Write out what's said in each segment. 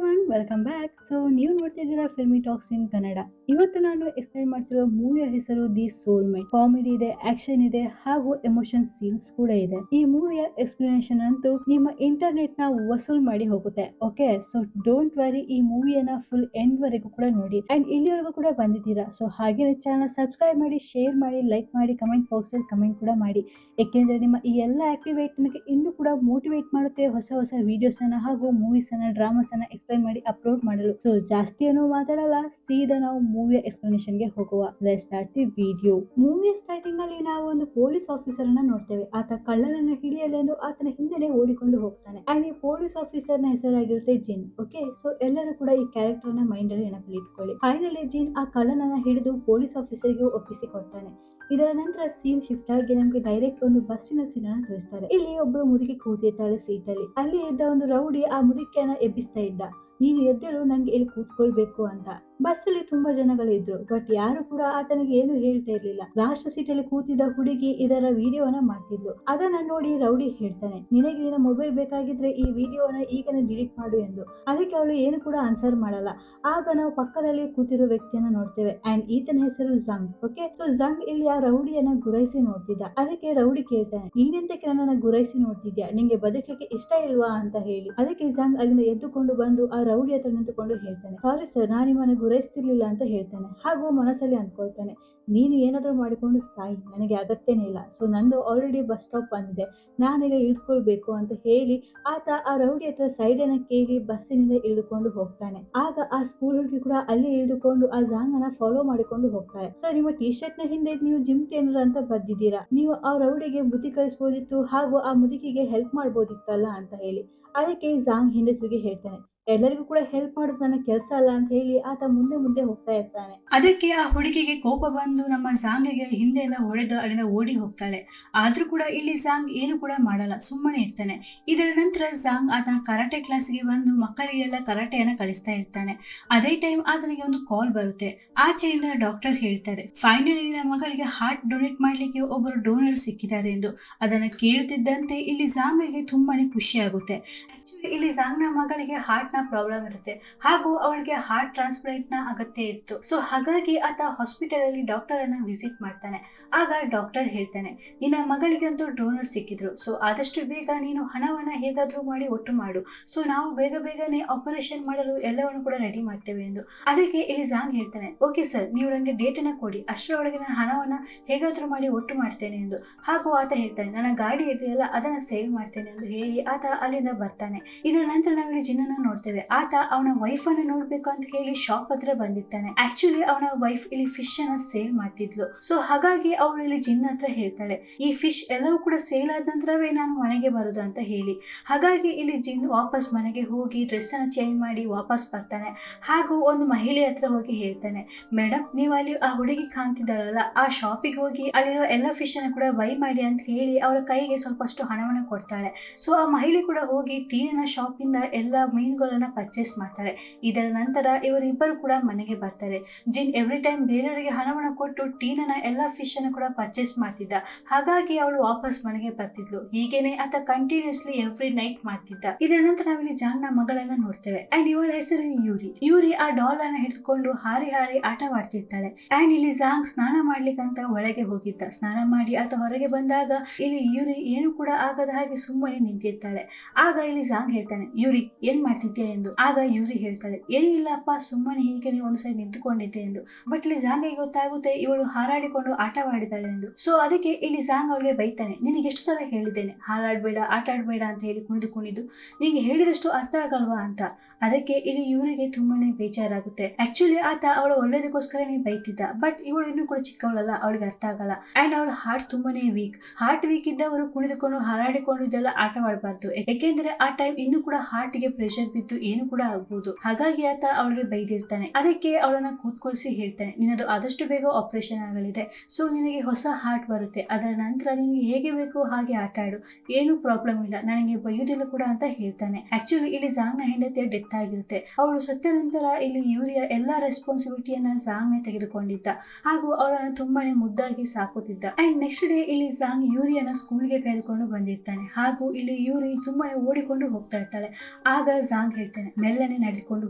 Everyone, welcome back. ನೀವು ನೋಡ್ತಿದ್ದೀರಾ filmy tax ಇನ್ ಕನ್ನಡ. ಇವತ್ತು ನಾನು ಎಕ್ಸ್ಪ್ಲೈನ್ ಮಾಡ್ತಿರೋ ಮೂವಿಯ ಹೆಸರು ದಿ ಸೋಲ್ಮೇಟ್. ಕಾಮಿಡಿ ಇದೆ, ಆಕ್ಷನ್ ಇದೆ ಹಾಗೂ ಎಮೋಷನ್ ಸೀನ್ಸ್ ಕೂಡ ಇದೆ. ಈ ಮೂವಿಯ ಎಕ್ಸ್ಪ್ಲನೇಷನ್ ಅಂತೂ ನಿಮ್ಮ ಇಂಟರ್ನೆಟ್ ನ ವಸೂಲ್ ಮಾಡಿ ಹೋಗುತ್ತೆ. ಓಕೆ, ಸೊ ಡೋಂಟ್ ವರಿ, ಈ ಮೂವಿಯನ್ನ ಫುಲ್ ಎಂಡ್ ವರೆಗೂ ಕೂಡ ನೋಡಿ. ಅಂಡ್ ಇಲ್ಲಿವರೆಗೂ ಕೂಡ ಬಂದಿದ್ದೀರಾ, ಸೊ ಹಾಗೆ ಚಾನಲ್ ಸಬ್ಸ್ಕ್ರೈಬ್ ಮಾಡಿ, ಶೇರ್ ಮಾಡಿ, ಲೈಕ್ ಮಾಡಿ, ಕಮೆಂಟ್ ಬಾಕ್ಸ್ ಅಲ್ಲಿ ಕಮೆಂಟ್ ಕೂಡ ಮಾಡಿ. ಯಾಕೆಂದ್ರೆ ನಿಮ್ಮ ಈ ಎಲ್ಲ ಆಕ್ಟಿವೇಟ್ ನನಗೆ ಇನ್ನೂ ಕೂಡ ಮೋಟಿವೇಟ್ ಮಾಡುತ್ತೆ ಹೊಸ ಹೊಸ ವಿಡಿಯೋಸ್ ಅನ್ನ ಹಾಗೂ ಮೂವೀಸ್ ಅನ್ನ, ಡ್ರಾಮಾಸ್ ಅನ್ನ ಎಕ್ಸ್ಪ್ಲೈನ್ ಮಾಡಿ ಅಪ್ಲೋಡ್ ಮಾಡಲು. ಸೊ ಜಾಸ್ತಿ ಏನೋ ಮಾತಾಡಲ್ಲ, ಸೀದಾ ನಾವು ಮೂವಿಯ ಎಕ್ಸ್ಪ್ಲನೇಷನ್ ಗೆ ಹೋಗುವ. Let's start the video. ಮೂವಿಯ ಸ್ಟಾರ್ಟಿಂಗ್ ಅಲ್ಲಿ ನಾವು ಒಂದು ಪೊಲೀಸ್ ಆಫೀಸರ್ ಅನ್ನ ನೋಡ್ತೇವೆ. ಆತ ಕಳ್ಳನನ್ನ ಹಿಡಿಯಲೆಂದು ಆತನ ಹಿಂದೆನೆ ಓಡಿಕೊಂಡು ಹೋಗ್ತಾನೆ. ಅಂಡ್ ಈ ಪೊಲೀಸ್ ಆಫೀಸರ್ ನ ಹೆಸರಾಗಿರುತ್ತೆ ಜಿನ್. ಓಕೆ, ಸೊ ಎಲ್ಲರೂ ಕೂಡ ಈ ಕ್ಯಾರೆಕ್ಟರ್ ನ ಮೈಂಡ್ ಅಲ್ಲಿ ನೆನಪಲ್ಲಿ ಇಟ್ಕೊಳ್ಳಿ. ಫೈನಲಿ ಜಿನ್ ಆ ಕಳ್ಳನನ್ನ ಹಿಡಿದು ಪೊಲೀಸ್ ಆಫೀಸರ್ಗೆ ಒಪ್ಪಿಸಿ ಕೊಡ್ತಾನೆ. ಇದರ ನಂತರ ಸೀನ್ ಶಿಫ್ಟ್ ಆಗಿ ನಮ್ಗೆ ಡೈರೆಕ್ಟ್ ಒಂದು ಬಸ್ಸಿನ ಸೀನ್ ಅನ್ನು ತೋರಿಸ್ತಾರೆ. ಇಲ್ಲಿ ಒಬ್ಬಳು ಮುದುಕಿ ಕೂತಿರ್ತಾಳೆ ಸೀಟ್ ಅಲ್ಲಿ. ಅಲ್ಲಿ ಇದ್ದ ಒಂದು ರೌಡಿ ಆ ಮುದುಕಿಯನ್ನ ಎಬ್ಬಿಸ್ತಾ ಇದ್ದ. ನೀನು ಎದ್ದೇಳು, ನಂಗೆ ಇಲ್ಲಿ ಕೂತ್ಕೊಳ್ಬೇಕು ಅಂತ. ಬಸ್ ಅಲ್ಲಿ ತುಂಬಾ ಜನಗಳಿದ್ರು, ಬಟ್ ಯಾರು ಕೂಡ ಆತನಿಗೆ ಏನು ಹೇಳ್ತಾ ಇರ್ಲಿಲ್ಲ. ಲಾಸ್ಟ್ ಸೀಟ್ ಅಲ್ಲಿ ಕೂತಿದ್ದ ಹುಡುಗಿ ಇದರ ವಿಡಿಯೋನ ಮಾಡ್ತಿದ್ಲು. ಅದನ್ನ ನೋಡಿ ರೌಡಿ ಹೇಳ್ತಾನೆ, ನಿನಗೆ ನಿನ್ನ ಮೊಬೈಲ್ ಬೇಕಾಗಿದ್ರೆ ಈ ವಿಡಿಯೋನ ಈಗನೇ ಡಿಲೀಟ್ ಮಾಡು ಎಂದು. ಅದಕ್ಕೆ ಅವಳು ಏನು ಕೂಡ ಆನ್ಸರ್ ಮಾಡಲ್ಲ. ಆಗ ನಾವು ಪಕ್ಕದಲ್ಲಿ ಕೂತಿರೋ ವ್ಯಕ್ತಿಯನ್ನ ನೋಡ್ತೇವೆ. ಅಂಡ್ ಈತನ ಹೆಸರು ಜಂಗ್. ಓಕೆ, ಸೊ ಜಂಗ್ ಇಲ್ಲಿ ಆ ರೌಡಿಯನ್ನ ಗುರೈಸಿ ನೋಡ್ತಿದ್ದ. ಅದಕ್ಕೆ ರೌಡಿ ಕೇಳ್ತಾನೆ, ನೀನೆಂತಕ್ಕೆ ನನ್ನನ್ನ ಗುರೈಸಿ ನೋಡ್ತಿದ್ಯಾ, ನಿಂಗೆ ಬದುಕಲಿಕ್ಕೆ ಇಷ್ಟ ಇಲ್ವಾ ಅಂತ ಹೇಳಿ. ಅದಕ್ಕೆ ಜಂಗ್ ಅಲ್ಲಿಂದ ಎದ್ದುಕೊಂಡು ಬಂದು ಆ ರೌಡಿ ಹತ್ರ ನಿಂತುಕೊಂಡು ಹೇಳ್ತಾನೆ, ಸಾರಿ ಸರ್, ನಾನು ನಿಮ್ಮನ್ನ ಗುರೈಸ್ತಿರ್ಲಿಲ್ಲ ಅಂತ ಹೇಳ್ತಾನೆ. ಹಾಗೂ ಮನಸ್ಸಲ್ಲಿ ಅಂದ್ಕೊಳ್ತಾನೆ, ನೀನು ಏನಾದ್ರೂ ಮಾಡಿಕೊಂಡು ಸಾಯಿ, ನನಗೆ ಅಗತ್ಯನೇ ಇಲ್ಲ. ಸೊ ನಂದು ಆಲ್ರೆಡಿ ಬಸ್ ಸ್ಟಾಪ್ ಬಂದಿದೆ, ನಾನೀಗ ಇಳ್ಕೊಳ್ಬೇಕು ಅಂತ ಹೇಳಿ ಆತ ಆ ರೌಡಿ ಹತ್ರ ಸೈಡ್ ಅನ್ನ ಕೇಳಿ ಬಸ್ಸಿನಿಂದ ಇಳಿದುಕೊಂಡು ಹೋಗ್ತಾನೆ. ಆಗ ಆ ಸ್ಕೂಲ್ ಹುಡುಗಿ ಕೂಡ ಅಲ್ಲಿ ಇಳಿದುಕೊಂಡು ಆ ಜಾಂಗ್ ಅನ್ನ ಫಾಲೋ ಮಾಡಿಕೊಂಡು ಹೋಗ್ತಾರೆ. ಸೊ ನಿಮ್ಮ ಟಿ ಶರ್ಟ್ ನ ಹಿಂದೆ ನೀವು ಜಿಮ್ ಟ್ರೈನರ್ ಅಂತ ಬರ್ದಿದ್ದೀರಾ, ನೀವು ಆ ರೌಡಿಗೆ ಬುದ್ಧಿ ಕಲಿಸಬಹುದಿತ್ತು ಹಾಗೂ ಆ ಮುದುಕಿಗೆ ಹೆಲ್ಪ್ ಮಾಡಬಹುದಿತ್ತಲ್ಲ ಅಂತ ಹೇಳಿ. ಅದಕ್ಕೆ ಜಾಂಗ್ ಹಿಂದೆ ತಿರುಗಿ ಹೇಳ್ತಾನೆ, ಎಲ್ಲರಿಗೂ ಕೂಡ ಹೆಲ್ಪ್ ಮಾಡೋದು ನನ್ನ ಕೆಲಸ ಅಲ್ಲ ಅಂತ ಹೇಳಿ ಆತ ಮುಂದೆ ಮುಂದೆ ಹೋಗ್ತಾ ಇರ್ತಾನೆ. ಅದಕ್ಕೆ ಆ ಹುಡುಗಿಗೆ ಕೋಪ ಬಂದು ನಮ್ಮ ಜಾಂಗಿಗೆ ಹಿಂದೆ ಎಲ್ಲ ಹೊಡೆದು ಅಲ್ಲಿಂದ ಓಡಿ ಹೋಗ್ತಾಳೆ. ಆದ್ರೂ ಕೂಡ ಇಲ್ಲಿ ಜಾಂಗ್ ಏನು ಕೂಡ ಮಾಡಲ್ಲ, ಸುಮ್ಮನೆ ಇರ್ತಾನೆ. ಇದರ ನಂತರ ಜಾಂಗ್ ಆತನ ಕರಾಟೆ ಕ್ಲಾಸ್ಗೆ ಬಂದು ಮಕ್ಕಳಿಗೆಲ್ಲ ಕರಾಟೆಯನ್ನ ಕಲಿಸ್ತಾ ಇರ್ತಾನೆ. ಅದೇ ಟೈಮ್ ಆತನಿಗೆ ಒಂದು ಕಾಲ್ ಬರುತ್ತೆ. ಆಚೆಯಿಂದ ಡಾಕ್ಟರ್ ಹೇಳ್ತಾರೆ, ಫೈನಲಿ ನನ್ನ ಮಗಳಿಗೆ ಹಾರ್ಟ್ ಡೊನೇಟ್ ಮಾಡ್ಲಿಕ್ಕೆ ಒಬ್ಬರು ಡೋನರ್ ಸಿಕ್ಕಿದ್ದಾರೆ ಎಂದು. ಅದನ್ನ ಕೇಳುತ್ತಿದ್ದಂತೆ ಇಲ್ಲಿ ಜಾಂಗಿಗೆ ತುಂಬಾನೇ ಖುಷಿ ಆಗುತ್ತೆ. ಆಕ್ಚುಲಿ ಇಲ್ಲಿ ಜಾಂಗ್ ನ ಮಗಳಿಗೆ ಹಾರ್ಟ್ ನ ಪ್ರಾಬ್ಲಮ್ ಇರುತ್ತೆ ಹಾಗೂ ಅವಳಿಗೆ ಹಾರ್ಟ್ ಟ್ರಾನ್ಸ್ಪ್ಲಾಂಟ್ ನ ಅಗತ್ಯ ಇತ್ತು. ಸೊ ಹಾಗಾಗಿ ಆತ ಹಾಸ್ಪಿಟಲ್ ಅಲ್ಲಿ ಡಾಕ್ಟರ್ ಅನ್ನ ವಿಸಿಟ್ ಮಾಡ್ತಾನೆ. ಆಗ ಡಾಕ್ಟರ್ ಹೇಳ್ತಾನೆ, ನಿನ್ನ ಮಗಳಿಗೆ ಒಂದು ಡೋನರ್ ಸಿಕ್ಕಿದ್ರು, ಸೊ ಆದಷ್ಟು ಬೇಗ ನೀನು ಹಣವನ್ನ ಹೇಗಾದ್ರೂ ಮಾಡಿ ಒಟ್ಟು ಮಾಡು. ಸೊ ನಾವು ಬೇಗ ಬೇಗನೆ ಆಪರೇಷನ್ ಮಾಡಲು ಎಲ್ಲವನ್ನು ಕೂಡ ರೆಡಿ ಮಾಡ್ತೇವೆ ಎಂದು. ಅದಕ್ಕೆ ಇಲ್ಲಿ ಜಾಂಗ್ ಹೇಳ್ತಾನೆ, ಓಕೆ ಸರ್, ನೀವು ನನಗೆ ಡೇಟ್ ಅನ್ನ ಕೊಡಿ, ಅಷ್ಟರೊಳಗೆ ನಾನು ಹಣವನ್ನ ಹೇಗಾದ್ರೂ ಮಾಡಿ ಒಟ್ಟು ಮಾಡ್ತೇನೆ ಎಂದು. ಹಾಗೂ ಆತ ಹೇಳ್ತಾನೆ, ನನ್ನ ಗಾಡಿ ಇದೆಯಲ್ಲ ಅದನ್ನ ಸೇವ್ ಮಾಡ್ತೇನೆ ಎಂದು ಹೇಳಿ ಆತ ಅಲ್ಲಿಂದ ಬರ್ತಾನೆ. ಇದರ ನಂತರ ನಾವು ಜಿನ್ನನ್ನ ನೋಡ್ತೇವೆ. ಆತ ಅವನ ವೈಫ್ ಅನ್ನು ನೋಡ್ಬೇಕು ಅಂತ ಹೇಳಿ ಶಾಪ್ ಹತ್ರ ಬಂದಿರ್ತಾನೆ. ಆಕ್ಚುಲಿ ಅವನ ವೈಫ್ ಇಲ್ಲಿ ಫಿಶ್ ಅನ್ನ ಸೇಲ್ ಮಾಡ್ತಿದ್ಲು. ಸೊ ಹಾಗಾಗಿ ಅವಳು ಇಲ್ಲಿ ಜಿನ್ ಹತ್ರ ಹೇಳ್ತಾಳೆ, ಈ ಫಿಶ್ ಎಲ್ಲವೂ ಕೂಡ ಸೇಲ್ ಆದ ನಂತರವೇ ನಾನು ಮನೆಗೆ ಬರುದು ಅಂತ ಹೇಳಿ. ಹಾಗಾಗಿ ಇಲ್ಲಿ ಜಿನ್ ವಾಪಸ್ ಮನೆಗೆ ಹೋಗಿ ಡ್ರೆಸ್ ಅನ್ನ ಚೇಂಜ್ ಮಾಡಿ ವಾಪಸ್ ಬರ್ತಾನೆ. ಹಾಗೂ ಒಂದು ಮಹಿಳೆ ಹತ್ರ ಹೋಗಿ ಹೇಳ್ತಾನೆ, ಮೇಡಮ್, ನೀವು ಅಲ್ಲಿ ಆ ಹುಡುಗಿ ಕಾಣ್ತಿದ್ದಾಳಲ್ಲ ಆ ಶಾಪಿಗೆ ಹೋಗಿ ಅಲ್ಲಿರೋ ಎಲ್ಲ ಫಿಶ್ ಅನ್ನ ಕೂಡ ಬೈ ಮಾಡಿ ಅಂತ ಹೇಳಿ ಅವಳ ಕೈಗೆ ಸ್ವಲ್ಪಷ್ಟು ಹಣವನ್ನು ಕೊಡ್ತಾಳೆ. ಸೊ ಆ ಮಹಿಳೆ ಕೂಡ ಹೋಗಿ ಟೀನಿನ ಶಾಪ್ ಇಂದ ಎಲ್ಲ ಮೀನುಗಳನ್ನ ಪರ್ಚೇಸ್ ಮಾಡ್ತಾರೆ. ಇದರ ನಂತರ ಇವರಿಬ್ಬರು ಕೂಡ ಮನೆಗೆ ಬರ್ತಾರೆ. ಜಿನ್ ಎವ್ರಿ ಟೈಮ್ ಬೇರೆಯವರಿಗೆ ಹಣವನ್ನು ಕೊಟ್ಟು ಟೀನನ ಎಲ್ಲ ಫಿಶ್ ಅನ್ನು ಕೂಡ ಪರ್ಚೇಸ್ ಮಾಡ್ತಿದ್ದ. ಹಾಗಾಗಿ ಅವಳು ವಾಪಸ್ ಮನೆಗೆ ಬರ್ತಿದ್ಲು. ಹೀಗೇನೆ ಆತ ಕಂಟಿನ್ಯೂಸ್ಲಿ ಎವ್ರಿ ನೈಟ್ ಮಾಡ್ತಿದ್ದ. ಇದರ ನಂತರ ನಾವಿಲ್ಲಿ ಜಾಂಗ್ ನ ಮಗಳನ್ನ ನೋಡ್ತೇವೆ. ಅಂಡ್ ಇವಳ ಹೆಸರು ಯೂರಿ. ಯೂರಿ ಆ ಡಾಲ್ ಅನ್ನ ಹಿಡಿದುಕೊಂಡು ಹಾರಿ ಹಾರಿ ಆಟವಾಡ್ತಿರ್ತಾಳೆ. ಅಂಡ್ ಇಲ್ಲಿ ಜಾಂಗ್ ಸ್ನಾನ ಮಾಡ್ಲಿಕ್ಕಂತ ಒಳಗೆ ಹೋಗಿದ್ದ. ಸ್ನಾನ ಮಾಡಿ ಆತ ಹೊರಗೆ ಬಂದಾಗ ಇಲ್ಲಿ ಯೂರಿ ಏನು ಕೂಡ ಆಗದ ಹಾಗೆ ಸುಮ್ಮನೆ ನಿಂತಿರ್ತಾಳೆ. ಆಗ ಇಲ್ಲಿ ಜಾಂಗ್ ಹೇಳ್ತಾನೆ, ಯೂರಿ ಏನ್ ಮಾಡ್ತಿದ್ಯಾ ಎಂದು. ಆಗ ಯೂರಿ ಹೇಳ್ತಾಳೆ, ಏನಿಲ್ಲಪ್ಪ, ಸುಮ್ಮನೆ ಹೀಗೆ ಒಂದು ಸೈಡ್ ನಿಂತುಕೊಂಡಿದ್ದೆ ಎಂದು. ಬಟ್ ಇಲ್ಲಿ ಜಾಂಗಿಗೆ ಗೊತ್ತಾಗುತ್ತೆ ಇವಳು ಹಾರಾಡಿಕೊಂಡು ಆಟವಾಡಿದಾಳೆ ಎಂದು. ಸೊ ಅದಕ್ಕೆ ಇಲ್ಲಿ ಜಾಂಗ್ ಅವಳಿಗೆ ಬೈತಾನೆ, ನಿನಗೆ ಎಷ್ಟು ಸಲ ಹೇಳಿದ್ದೇನೆ ಹಾರಾಡ್ಬೇಡ, ಆಟ ಆಡ್ಬೇಡ ಅಂತ ಹೇಳಿ ಕುಣಿದು ನಿಂಗೆ ಹೇಳಿದಷ್ಟು ಅರ್ಥ ಆಗಲ್ವಾ ಅಂತ. ಅದಕ್ಕೆ ಇಲ್ಲಿ ಯೂರಿಗೆ ತುಂಬಾನೇ ಬೇಜಾರಾಗುತ್ತೆ. ಆಕ್ಚುಲಿ ಆತ ಅವಳ ಒಳ್ಳೇದಕ್ಕೋಸ್ಕರನೇ ಬೈತಿದ್ದ. ಬಟ್ ಇವಳು ಇನ್ನೂ ಕೂಡ ಚಿಕ್ಕವಳಲ್ಲ, ಅವಳಿಗೆ ಅರ್ಥ ಆಗಲ್ಲ. ಅಂಡ್ ಅವಳ ಹಾರ್ಟ್ ತುಂಬಾನೇ ವೀಕ್. ಹಾರ್ಟ್ ವೀಕ್ ಇದ್ದವರು ಕುಣಿದುಕೊಂಡು ಹಾರಾಡಿಕೊಂಡು ಇದೆಲ್ಲ ಆಟವಾಡಬಾರ್ದು. ಯಾಕೆಂದ್ರೆ ಆ ಟೈಮ್ ಇನ್ನೂ ಕೂಡ ಹಾರ್ಟ್ ಗೆ ಪ್ರೆಷರ್ ಬಿದ್ದು ಏನು ಕೂಡ ಆಗ್ಬಹುದು. ಹಾಗಾಗಿ ಆತ ಅವಳಿಗೆ ಬೈದಿರ್ತಾನೆ. ಅದಕ್ಕೆ ಅವಳನ್ನ ಕೂತ್ಕೊಳಿಸಿ ಹೇಳ್ತಾನೆ, ನಿನ್ನದು ಆದಷ್ಟು ಬೇಗ ಆಪರೇಷನ್ ಆಗಲಿದೆ, ಸೊ ನಿನಗೆ ಹೊಸ ಹಾರ್ಟ್ ಬರುತ್ತೆ, ಅದರ ನಂತರ ನಿನಗೆ ಹೇಗೆ ಬೇಕು ಹಾಗೆ ಆಟ ಆಡು, ಏನು ಪ್ರಾಬ್ಲಮ್ ಇಲ್ಲ, ನನಗೆ ಬೈಯುವುದಿಲ್ಲ ಕೂಡ ಅಂತ ಹೇಳ್ತಾನೆ. ಆಕ್ಚುಲಿ ಇಲ್ಲಿ ಜಾಂಗ್ ನ ಹೆಂಡತಿಯ ಡೆತ್ ಆಗಿರುತ್ತೆ. ಅವಳು ಸತ್ತ ನಂತರ ಇಲ್ಲಿ ಯೂರಿಯ ಎಲ್ಲಾ ರೆಸ್ಪಾನ್ಸಿಬಿಲಿಟಿಯನ್ನ ಜಾಂಗ್ ನೇ ತೆಗೆದುಕೊಂಡಿದ್ದ ಹಾಗೂ ಅವಳನ್ನ ತುಂಬಾನೇ ಮುದ್ದಾಗಿ ಸಾಕುತ್ತಿದ್ದ. ಅಂಡ್ ನೆಕ್ಸ್ಟ್ ಡೇ ಇಲ್ಲಿ ಜಾಂಗ್ ಯೂರಿಯನ್ನ ಸ್ಕೂಲ್ಗೆ ಕರೆದುಕೊಂಡು ಬಂದಿರ್ತಾನೆ. ಹಾಗೂ ಇಲ್ಲಿ ಯೂರಿ ತುಂಬಾನೇ ಓಡಿಕೊಂಡು ಹೋಗ್ತಾನೆ. ಹೋಗ್ತಾ ಇರ್ತಾಳೆ. ಆಗ ಜಾಂಗ್ ಹೇಳ್ತಾನೆ ಮೆಲ್ಲನೆ ನಡೆದುಕೊಂಡು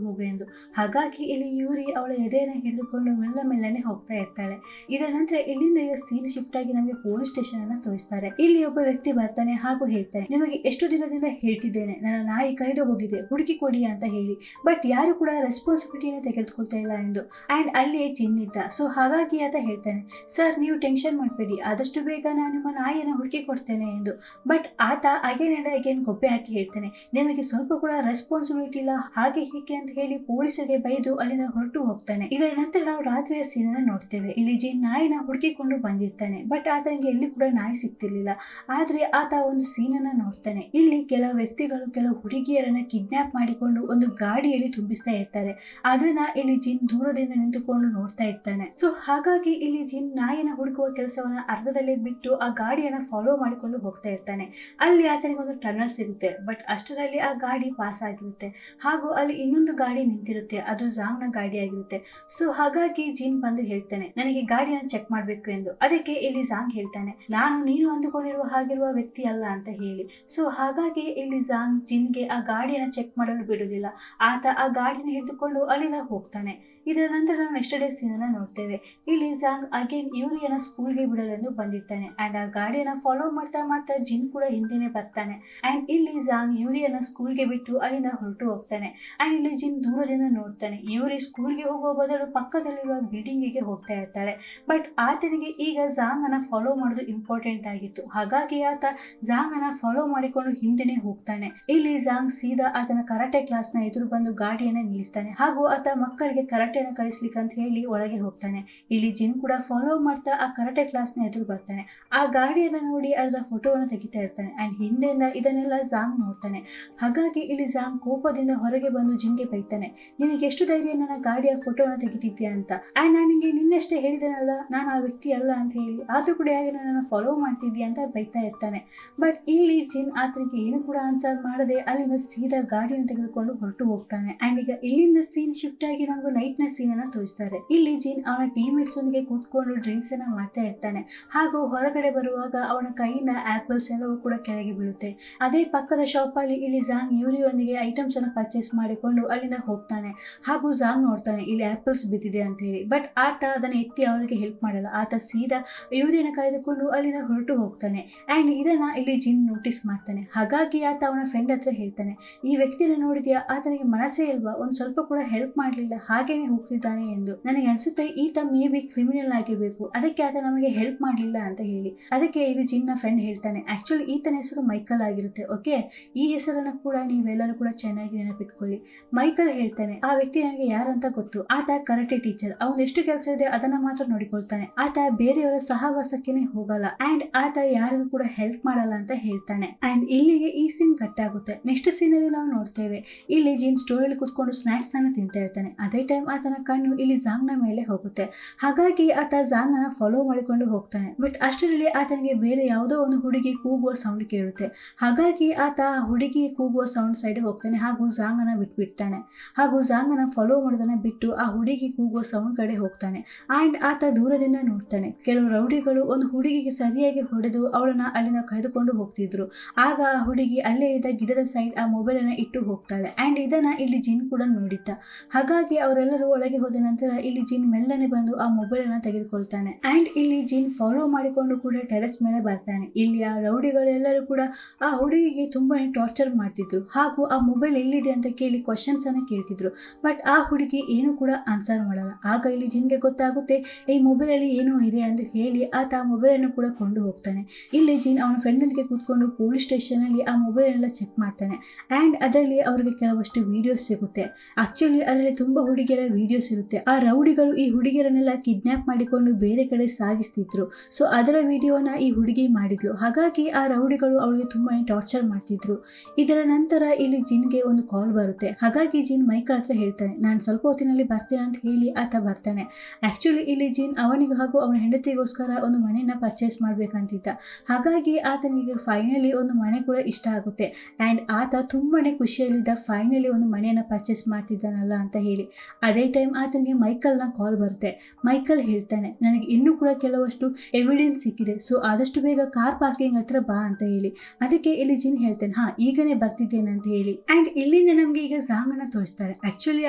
ಹೋಗು ಎಂದು. ಹಾಗಾಗಿ ಇಲ್ಲಿ ಯೂರಿ ಅವಳ ಎದೆಯನ್ನು ಹಿಡಿದುಕೊಂಡು ಮೆಲ್ಲನೆ ಹೋಗ್ತಾ ಇರ್ತಾಳೆ. ಇದರ ನಂತರ ಇಲ್ಲಿಂದ ಈಗ ಸೀನ್ ಶಿಫ್ಟ್ ಆಗಿ ನಮಗೆ ಪೊಲೀಸ್ ಸ್ಟೇಷನ್ ಅನ್ನ ತೋರಿಸ್ತಾರೆ. ಇಲ್ಲಿ ಒಬ್ಬ ವ್ಯಕ್ತಿ ಬರ್ತಾನೆ ಹಾಗೂ ಹೇಳ್ತಾನೆ, ನಿಮಗೆ ಎಷ್ಟು ದಿನದಿಂದ ಹೇಳ್ತಿದ್ದೇನೆ ನನ್ನ ನಾಯಿ ಕರೆದು ಹೋಗಿದೆ, ಹುಡುಕಿ ಕೊಡಿ ಅಂತ ಹೇಳಿ, ಬಟ್ ಯಾರು ಕೂಡ ರೆಸ್ಪಾನ್ಸಿಬಿಲಿಟಿನ ತೆಗೆದುಕೊಳ್ತಾ ಇಲ್ಲ ಎಂದು. ಅಂಡ್ ಅಲ್ಲಿ ಜಿನ್ ಇದ್ದ. ಸೊ ಹಾಗಾಗಿ ಆತ ಹೇಳ್ತಾನೆ, ಸರ್ ನೀವು ಟೆನ್ಷನ್ ಮಾಡಬೇಡಿ, ಆದಷ್ಟು ಬೇಗ ನಾನು ನಿಮ್ಮ ನಾಯಿಯನ್ನು ಹುಡುಕಿ ಕೊಡ್ತೇನೆ ಎಂದು. ಬಟ್ ಆತ ಅಗೇನ್ ಅಂಡ್ ಅಗೇನ್ ಗೊಬ್ಬೆ ಹಾಕಿ ಹೇಳ್ತಾನೆ, ನಿಮಗೆ ಸ್ವಲ್ಪ ಕೂಡ ರೆಸ್ಪಾನ್ಸಿಬಿಲಿಟಿ ಇಲ್ಲ ಹಾಗೆ ಹೀಗೆ ಅಂತ ಹೇಳಿ ಪೊಲೀಸರಿಗೆ ಬೈದು ಅಲ್ಲಿಂದ ಹೊರಟು ಹೋಗ್ತಾನೆ. ಇದರ ನಂತರ ನಾವು ರಾತ್ರಿಯ ಸೀನ್ ಅನ್ನು ನೋಡ್ತೇವೆ. ಇಲ್ಲಿ ಜಿನ್ ನಾಯಿನ ಹುಡುಕಿಕೊಂಡು ಬಂದಿರ್ತಾನೆ, ಬಟ್ ಆತನಿಗೆ ಎಲ್ಲಿ ಕೂಡ ನಾಯಿ ಸಿಗ್ತಿರ್ಲಿಲ್ಲ. ಆದ್ರೆ ಆತ ಒಂದು ಸೀನ್ ಅನ್ನ ನೋಡ್ತಾನೆ. ಇಲ್ಲಿ ಕೆಲವು ವ್ಯಕ್ತಿಗಳು ಕೆಲವು ಹುಡುಗಿಯರನ್ನ ಕಿಡ್ನಾಪ್ ಮಾಡಿಕೊಂಡು ಒಂದು ಗಾಡಿಯಲ್ಲಿ ತುಂಬಿಸ್ತಾ ಇರ್ತಾರೆ. ಅದನ್ನ ಇಲ್ಲಿ ಜಿನ್ ದೂರದಿಂದ ನಿಂತುಕೊಂಡು ನೋಡ್ತಾ ಇರ್ತಾನೆ. ಸೊ ಹಾಗಾಗಿ ಇಲ್ಲಿ ಜಿನ್ ನಾಯಿನ ಹುಡುಕುವ ಕೆಲಸವನ್ನ ಅರ್ಧದಲ್ಲೇ ಬಿಟ್ಟು ಆ ಗಾಡಿಯನ್ನ ಫಾಲೋ ಮಾಡಿಕೊಂಡು ಹೋಗ್ತಾ ಇರ್ತಾನೆ. ಅಲ್ಲಿ ಆತನಿಗೆ ಒಂದು ಟನಲ್ ಸಿಗುತ್ತೆ, ಬಟ್ ಅಷ್ಟರಲ್ಲಿ ಆ ಗಾಡಿ ಪಾಸ್ ಆಗಿರುತ್ತೆ ಹಾಗೂ ಅಲ್ಲಿ ಇನ್ನೊಂದು ಗಾಡಿ ನಿಂತಿರುತ್ತೆ, ಅದು ಜಾಂಗ್ ನ ಗಾಡಿ ಆಗಿರುತ್ತೆ. ಸೊ ಹಾಗಾಗಿ ಜಿನ್ ಬಂದು ಹೇಳ್ತಾನೆ, ನನಗೆ ಗಾಡಿನ ಚೆಕ್ ಮಾಡ್ಬೇಕು ಎಂದು. ಅದಕ್ಕೆ ಇಲ್ಲಿ ಜಾಂಗ್ ಹೇಳ್ತಾನೆ, ನಾನು ನೀನು ಅಂದುಕೊಂಡಿರುವ ಹಾಗಿರುವ ವ್ಯಕ್ತಿ ಅಲ್ಲ ಅಂತ ಹೇಳಿ. ಸೊ ಹಾಗಾಗಿ ಇಲ್ಲಿ ಜಾಂಗ್ ಜಿನ್ಗೆ ಆ ಗಾಡಿಯನ್ನ ಚೆಕ್ ಮಾಡಲು ಬಿಡುವುದಿಲ್ಲ. ಆತ ಆ ಗಾಡಿನ ಹಿಡಿದುಕೊಂಡು ಅಲ್ಲಿಂದ ಹೋಗ್ತಾನೆ. ಇದರ ನಂತರ ನಾವು ನೆಕ್ಸ್ಟ್ ಡೇ ಸೀನ್ ಅನ್ನ ನೋಡ್ತೇವೆ. ಇಲ್ಲಿ ಜಾಂಗ್ ಅಗೇನ್ ಯೂರಿಯನ್ನ ಸ್ಕೂಲ್ಗೆ ಬಿಡಲೆಂದು ಬಂದಿರ್ತಾನೆ. ಅಂಡ್ ಆ ಗಾಡಿಯನ್ನ ಫಾಲೋ ಮಾಡ್ತಾ ಮಾಡ್ತಾ ಜಿನ್ ಕೂಡ ಹಿಂದೆನೆ ಬರ್ತಾನೆ. ಅಂಡ್ ಇಲ್ಲಿ ಜಾಂಗ್ ಯೂರಿಯನ್ನ ಸ್ಕೂಲ್ಗೆ ಬಿಟ್ಟು ಅಲ್ಲಿಂದ ಹೊರಟು ಹೋಗ್ತಾನೆ. ಅಂಡ್ ಇಲ್ಲಿ ಜಿನ್ ದೂರದಿಂದ ನೋಡ್ತಾನೆ, ಯೂರಿ ಸ್ಕೂಲ್ಗೆ ಹೋಗುವ ಬದಲು ಪಕ್ಕದಲ್ಲಿರುವ ಬಿಲ್ಡಿಂಗ್ ಗೆ ಹೋಗ್ತಾ ಇರ್ತಾಳೆ. ಬಟ್ ಆತನಿಗೆ ಈಗ ಜಾಂಗ್ ಅನ್ನ ಫಾಲೋ ಮಾಡೋದು ಇಂಪಾರ್ಟೆಂಟ್ ಆಗಿತ್ತು. ಹಾಗಾಗಿ ಆತ ಜಾಂಗ್ ಅನ್ನ ಫಾಲೋ ಮಾಡಿಕೊಂಡು ಹಿಂದೆನೆ ಹೋಗ್ತಾನೆ. ಇಲ್ಲಿ ಜಾಂಗ್ ಸೀದಾ ಆತನ ಕರಾಟೆ ಕ್ಲಾಸ್ ನ ಎದುರು ಬಂದು ಗಾಡಿಯನ್ನ ನಿಲ್ಲಿಸ್ತಾನೆ ಹಾಗೂ ಆತ ಮಕ್ಕಳಿಗೆ ಕರಾಟೆನ ಕಲಿಸ್ಲಿಕ್ಕೆ ಅಂತ ಹೇಳಿ ಒಳಗೆ ಹೋಗ್ತಾನೆ. ಇಲ್ಲಿ ಜಿನ್ ಕೂಡ ಫಾಲೋ ಮಾಡ್ತಾ ಆ ಕರಾಟೆ ಕ್ಲಾಸ್ ನ ಎದುರು ಬರ್ತಾನೆ. ಆ ಗಾಡಿಯನ್ನ ನೋಡಿ ಅದರ ಫೋಟೋವನ್ನು ತೆಗಿತಾ ಇರ್ತಾನೆ. ಅಂಡ್ ಹಿಂದೆಯಿಂದ ಇದನ್ನೆಲ್ಲ ಜಾಂಗ್ ನೋಡ್ತಾನೆ. ಹಾಗಾಗಿ ಇಲ್ಲಿ ಜಾಂಗ್ ಕೋಪದಿಂದ ಹೊರಗೆ ಬಂದು ಜಿನ್ಗೆ ಬೈತಾನೆ, ನಿನಗೆ ಎಷ್ಟು ಧೈರ್ಯ ನನ್ನ ಗಾಡಿಯ ಫೋಟೋವನ್ನು ತೆಗಿತಿದ್ಯಾ ಅಂತ. ಅಂಡ್ ನನಗೆ ನಿನ್ನಷ್ಟೇ ಹೇಳಿದನಲ್ಲ ನಾನು ಆ ವ್ಯಕ್ತಿ ಅಲ್ಲ ಅಂತ ಹೇಳಿ, ಆದ್ರೂ ಕೂಡ ಹೇಗೆ ನನ್ನನ್ನು ಫಾಲೋ ಮಾಡ್ತಿದ್ಯಾ ಅಂತ ಬೈತಾ ಇರ್ತಾನೆ. ಬಟ್ ಇಲ್ಲಿ ಜಿನ್ ಆತನಿಗೆ ಏನು ಕೂಡ ಆನ್ಸರ್ ಮಾಡದೆ ಅಲ್ಲಿಂದ ಸೀದಾ ಗಾಡಿಯನ್ನು ತೆಗೆದುಕೊಂಡು ಹೊರಟು ಹೋಗ್ತಾನೆ. ಅಂಡ್ ಈಗ ಇಲ್ಲಿಂದ ಸೀನ್ ಶಿಫ್ಟ್ ಆಗಿ ನಮಗೂ ನೈಟ್ ನ ಸೀನ್ ಅನ್ನ ತೋರಿಸ್ತಾರೆ. ಇಲ್ಲಿ ಜಿನ್ ಅವನ ಟೀಮ್ಮೇಟ್ಸ್ ಒಂದಿಗೆ ಕೂತ್ಕೊಂಡು ಡ್ರಿಂಕ್ಸ್ ಅನ್ನ ಮಾಡ್ತಾ ಇರ್ತಾನೆ ಹಾಗೂ ಹೊರಗಡೆ ಬರುವಾಗ ಅವನ ಕೈಯಿಂದ ಆಪಲ್ಸ್ ಎಲ್ಲವೂ ಕೂಡ ಕೆಳಗೆ ಬೀಳುತ್ತೆ. ಅದೇ ಪಕ್ಕದ ಶಾಪ್ ಅಲ್ಲಿ ಇಲ್ಲಿ ಜಾಂಗ್ ಯೂರಿಯೊಂದಿಗೆ ಐಟಮ್ಸ್ ಅನ್ನ ಪರ್ಚೇಸ್ ಮಾಡಿಕೊಂಡು ಅಲ್ಲಿಂದ ಹೋಗ್ತಾನೆ ಹಾಗೂ ಜಾಂಗ್ ನೋಡ್ತಾನೆ ಇಲ್ಲಿ ಆಪಲ್ಸ್ ಬಿದ್ದಿದೆ ಅಂತ ಹೇಳಿ. ಬಟ್ ಆತ ಅದನ್ನ ಎತ್ತಿ ಅವನಿಗೆ ಹೆಲ್ಪ್ ಮಾಡಲ್ಲ. ಆತ ಸೀದಾ ಯೂರಿಯನ್ನ ಕಳೆದುಕೊಂಡು ಅಲ್ಲಿಂದ ಹೊರಟು ಹೋಗ್ತಾನೆ. ಅಂಡ್ ಇದನ್ನ ಇಲ್ಲಿ ಜಿನ್ ನೋಟಿಸ್ ಮಾಡ್ತಾನೆ. ಹಾಗಾಗಿ ಆತ ಅವನ ಫ್ರೆಂಡ್ ಹತ್ರ ಹೇಳ್ತಾನೆ, ಈ ವ್ಯಕ್ತಿನ ನೋಡಿದ್ಯಾ, ಆತನಿಗೆ ಮನಸ್ಸೇ ಇಲ್ವಾ, ಒಂದ್ ಸ್ವಲ್ಪ ಕೂಡ ಹೆಲ್ಪ್ ಮಾಡ್ಲಿಲ್ಲ, ಹಾಗೇನೆ ಹೋಗ್ತಿದ್ದಾನೆ ಎಂದು. ನನಗೆ ಅನ್ಸುತ್ತೆ ಈತ ಮೇ ಬಿ ಕ್ರಿಮಿನಲ್ ಆಗಿರ್ಬೇಕು, ಅದಕ್ಕೆ ಆತ ನಮಗೆ ಹೆಲ್ಪ್ ಮಾಡ್ಲಿಲ್ಲ ಅಂತ ಹೇಳಿ. ಅದಕ್ಕೆ ಇಲ್ಲಿ ಜಿನ್ ನ ಫ್ರೆಂಡ್ ಹೇಳ್ತಾನೆ, ಆಕ್ಚುಲಿ ಈತನ ಹೆಸರು ಮೈಕಲ್ ಆಗಿರುತ್ತೆ, ಓಕೆ, ಈ ಹೆಸರನ್ನ ಕೂಡ ನೀವೆಲ್ಲರೂ ಕೂಡ ಚೆನ್ನಾಗಿ ನೆನಪಿಟ್ಕೊಳ್ಳಿ. ಮೈಕಲ್ ಹೇಳ್ತಾನೆ, ಆ ವ್ಯಕ್ತಿ ನನಗೆ ಯಾರು ಅಂತ ಗೊತ್ತು, ಆತ ಕರಾಟೆ ಟೀಚರ್, ಅವನು ಎಷ್ಟು ಕೆಲಸ ಇದೆ ಅದನ್ನ ಮಾತ್ರ ನೋಡಿಕೊಳ್ತಾನೆ, ಆತ ಬೇರೆಯವರ ಸಹವಾಸಕ್ಕೆನೆ ಹೋಗಲ್ಲ, ಅಂಡ್ ಆತ ಯಾರಿಗೂ ಕೂಡ ಹೆಲ್ಪ್ ಮಾಡಲ್ಲ ಅಂತ ಹೇಳ್ತಾನೆ. ಅಂಡ್ ಇಲ್ಲಿಗೆ ಈ ಸೀನ್ ಕಟ್ ಆಗುತ್ತೆ. ನೆಕ್ಸ್ಟ್ ಸೀನ್ ಅಲ್ಲಿ ನಾವು ನೋಡ್ತೇವೆ, ಇಲ್ಲಿ ಜಿನ್ ಸ್ಟೋರಲ್ಲಿ ಕುತ್ಕೊಂಡು ಸ್ನಾಕ್ಸ್ ಅನ್ನ ತಿಂತಾ ಇರ್ತಾನೆ. ಅದೇ ಟೈಮ್ ಆತನ ಕಣ್ಣು ಇಲ್ಲಿ ಜಾಂಗ್ ನ ಮೇಲೆ ಹೋಗುತ್ತೆ. ಹಾಗಾಗಿ ಆತ ಜಾಂಗ್ ಅನ್ನ ಫಾಲೋ ಮಾಡಿಕೊಂಡು ಹೋಗ್ತಾನೆ. ಬಟ್ ಅಷ್ಟರಲ್ಲಿ ಆತನಿಗೆ ಬೇರೆ ಯಾವುದೋ ಒಂದು ಹುಡುಗಿ ಕೂಗುವ ಸೌಂಡ್ ಕೇಳುತ್ತೆ. ಹಾಗಾಗಿ ಆತ ಹುಡುಗಿ ಕೂಗುವ ಸೌಂಡ್ ಸೈಡ್ ಹೋಗ್ತಾನೆ ಹಾಗೂ ಜಾಂಗ್ ಅನ್ನ ಬಿಟ್ಬಿಡ್ತಾನೆ ಹಾಗೂ ಜಾಂಗ್ ಅನ್ನ ಫಾಲೋ ಮಾಡೋದನ್ನ ಬಿಟ್ಟು ಆ ಹುಡುಗಿ ಕೂಗುವ ಸೌಂಡ್ ಕಡೆ ಹೋಗ್ತಾನೆ. ಅಂಡ್ ಆತ ದೂರದಿಂದ ನೋಡ್ತಾನೆ, ಕೆಲವು ರೌಡಿಗಳು ಒಂದು ಹುಡುಗಿಗೆ ಸರಿಯಾಗಿ ಹೊಡೆದು ಅವಳನ್ನ ಅಲ್ಲಿಂದ ಕರೆದುಕೊಂಡು ಹೋಗ್ತಿದ್ರು. ಆಗ ಆ ಹುಡುಗಿ ಅಲ್ಲೇ ಇದ್ದ ಗಿಡದ ಸೈಡ್ ಆ ಮೊಬೈಲ್ ಅನ್ನ ಇಟ್ಟು ಹೋಗ್ತಾಳೆ. ಅಂಡ್ ಇದನ್ನ ಇಲ್ಲಿ ಜಿನ್ ಕೂಡ ನೋಡಿದ್ದ. ಹಾಗಾಗಿ ಅವರೆಲ್ಲರೂ ಒಳಗೆ ಹೋದ ನಂತರ ಇಲ್ಲಿ ಜಿನ್ ಮೆಲ್ಲನೆ ಬಂದು ಆ ಮೊಬೈಲ್ ಅನ್ನ ತೆಗೆದುಕೊಳ್ತಾನೆ. ಅಂಡ್ ಇಲ್ಲಿ ಜಿನ್ ಫಾಲೋ ಮಾಡಿಕೊಂಡು ಕೂಡ ಟೆರೆಸ್ ಮೇಲೆ ಬರ್ತಾನೆ. ಇಲ್ಲಿ ಆ ರೌಡಿಗಳೆಲ್ಲರೂ ಕೂಡ ಆ ಹುಡುಗಿಗೆ ತುಂಬಾನೇ ಟಾರ್ಚರ್ ಮಾಡ್ತಿದ್ರು ಹಾಗೂ ಆ ಮೊಬೈಲ್ ಎಲ್ಲಿದೆ ಅಂತ ಕೇಳಿ ಕ್ವಶನ್ಸ್ ಅನ್ನ ಕೇಳ್ತಿದ್ರು. ಬಟ್ ಆ ಹುಡುಗಿ ಏನು ಕೂಡ ಆನ್ಸರ್ ಮಾಡಲ್ಲ. ಆಗ ಇಲ್ಲಿ ಜಿನ್ಗೆ ಗೊತ್ತಾಗುತ್ತೆ ಈ ಮೊಬೈಲ್ ಅಲ್ಲಿ ಏನೋ ಇದೆ ಅಂತ ಹೇಳಿ ಆತ ಆ ಮೊಬೈಲ್ ಅನ್ನು ಕೂಡ ಕೊಂಡು ಹೋಗ್ತಾನೆ. ಇಲ್ಲಿ ಜಿನ್ ಅವನ ಫ್ರೆಂಡ್ ಜೊತೆಗೆ ಕೂತ್ಕೊಂಡು ಪೊಲೀಸ್ ಸ್ಟೇಷನ್ ಅಲ್ಲಿ ಆ ಮೊಬೈಲ್ ಎಲ್ಲ ಚೆಕ್ ಮಾಡ್ತಾನೆ. ಅಂಡ್ ಅದರಲ್ಲಿ ಅವರಿಗೆ ಕೆಲವಷ್ಟು ವಿಡಿಯೋಸ್ ಸಿಗುತ್ತೆ. ಆಕ್ಚುಲಿ ಅದರಲ್ಲಿ ತುಂಬಾ ಹುಡುಗಿಯರ ವಿಡಿಯೋಸ್ ಇರುತ್ತೆ. ಆ ರೌಡಿಗಳು ಈ ಹುಡುಗಿಯರನ್ನೆಲ್ಲ ಕಿಡ್ನಾಪ್ ಮಾಡಿಕೊಂಡು ಬೇರೆ ಕಡೆ ಸಾಗಿಸ್ತಿದ್ರು. ಸೊ ಅದರ ವಿಡಿಯೋನ ಈ ಹುಡುಗಿ ಮಾಡಿದ್ಲು. ಹಾಗಾಗಿ ಆ ರೌಡಿಗಳು ಅವಳಿಗೆ ತುಂಬಾನೇ ಟಾರ್ಚರ್ ಮಾಡ್ತಿದ್ರು. ಇದರ ನಂತರ ಇಲ್ಲಿ ಜಿನ್ಗೆ ಒಂದು ಕಾಲ್ ಬರುತ್ತೆ. ಹಾಗಾಗಿ ಜಿನ್ ಮೈಕಲ್ ಹತ್ರ ಹೇಳ್ತಾನೆ, ನಾನು ಸ್ವಲ್ಪ ಹೊತ್ತಿನಲ್ಲಿ ಬರ್ತೇನೆ ಅಂತ ಹೇಳಿ ಆತ ಬರ್ತಾನೆ. ಆಕ್ಚುಲಿ ಇಲ್ಲಿ ಜಿನ್ ಅವನಿಗೆ ಹಾಗೂ ಅವನ ಹೆಂಡತಿಗೋಸ್ಕರ ಒಂದು ಮನೆಯನ್ನ ಪರ್ಚೇಸ್ ಮಾಡ್ಬೇಕಂತಿದ್ದ. ಹಾಗಾಗಿ ಆತನಿಗೆ ಫೈನಲಿ ಒಂದು ಮನೆ ಕೂಡ ಇಷ್ಟ ಆಗುತ್ತೆ. ಅಂಡ್ ಆತ ತುಂಬಾನೇ ಖುಷಿಯಲ್ಲಿದ್ದ, ಫೈನಲಿ ಒಂದು ಮನೆಯನ್ನ ಪರ್ಚೇಸ್ ಮಾಡ್ತಿದ್ದಾನಲ್ಲ ಅಂತ ಹೇಳಿ. ಅದೇ ಟೈಮ್ ಆತನಿಗೆ ಮೈಕಲ್ ನ ಕಾಲ್ ಬರುತ್ತೆ. ಮೈಕಲ್ ಹೇಳ್ತಾನೆ, ನನಗೆ ಇನ್ನೂ ಕೂಡ ಕೆಲವಷ್ಟು ಎವಿಡೆನ್ಸ್ ಸಿಕ್ಕಿದೆ, ಸೊ ಆದಷ್ಟು ಬೇಗ ಕಾರ್ ಪಾರ್ಕಿಂಗ್ ಹತ್ರ ಬಾ ಅಂತ ಹೇಳಿ. ಅದಕ್ಕೆ ಇಲ್ಲಿ ಜಿನ್ ಹೇಳ್ತಾನೆ, ಹಾ ಈಗನೇ ಹಿಂದೆನೆ ಬರ್ತಿದ್ದೇನೆ ಅಂತ ಹೇಳಿ. ಅಂಡ್ ಇಲ್ಲಿಂದ ನಮ್ಗೆ ಈಗ ಜಾಂಗ್ ಅನ್ನ ತೋರಿಸ್ತಾರೆ. ಆಕ್ಚುಲಿ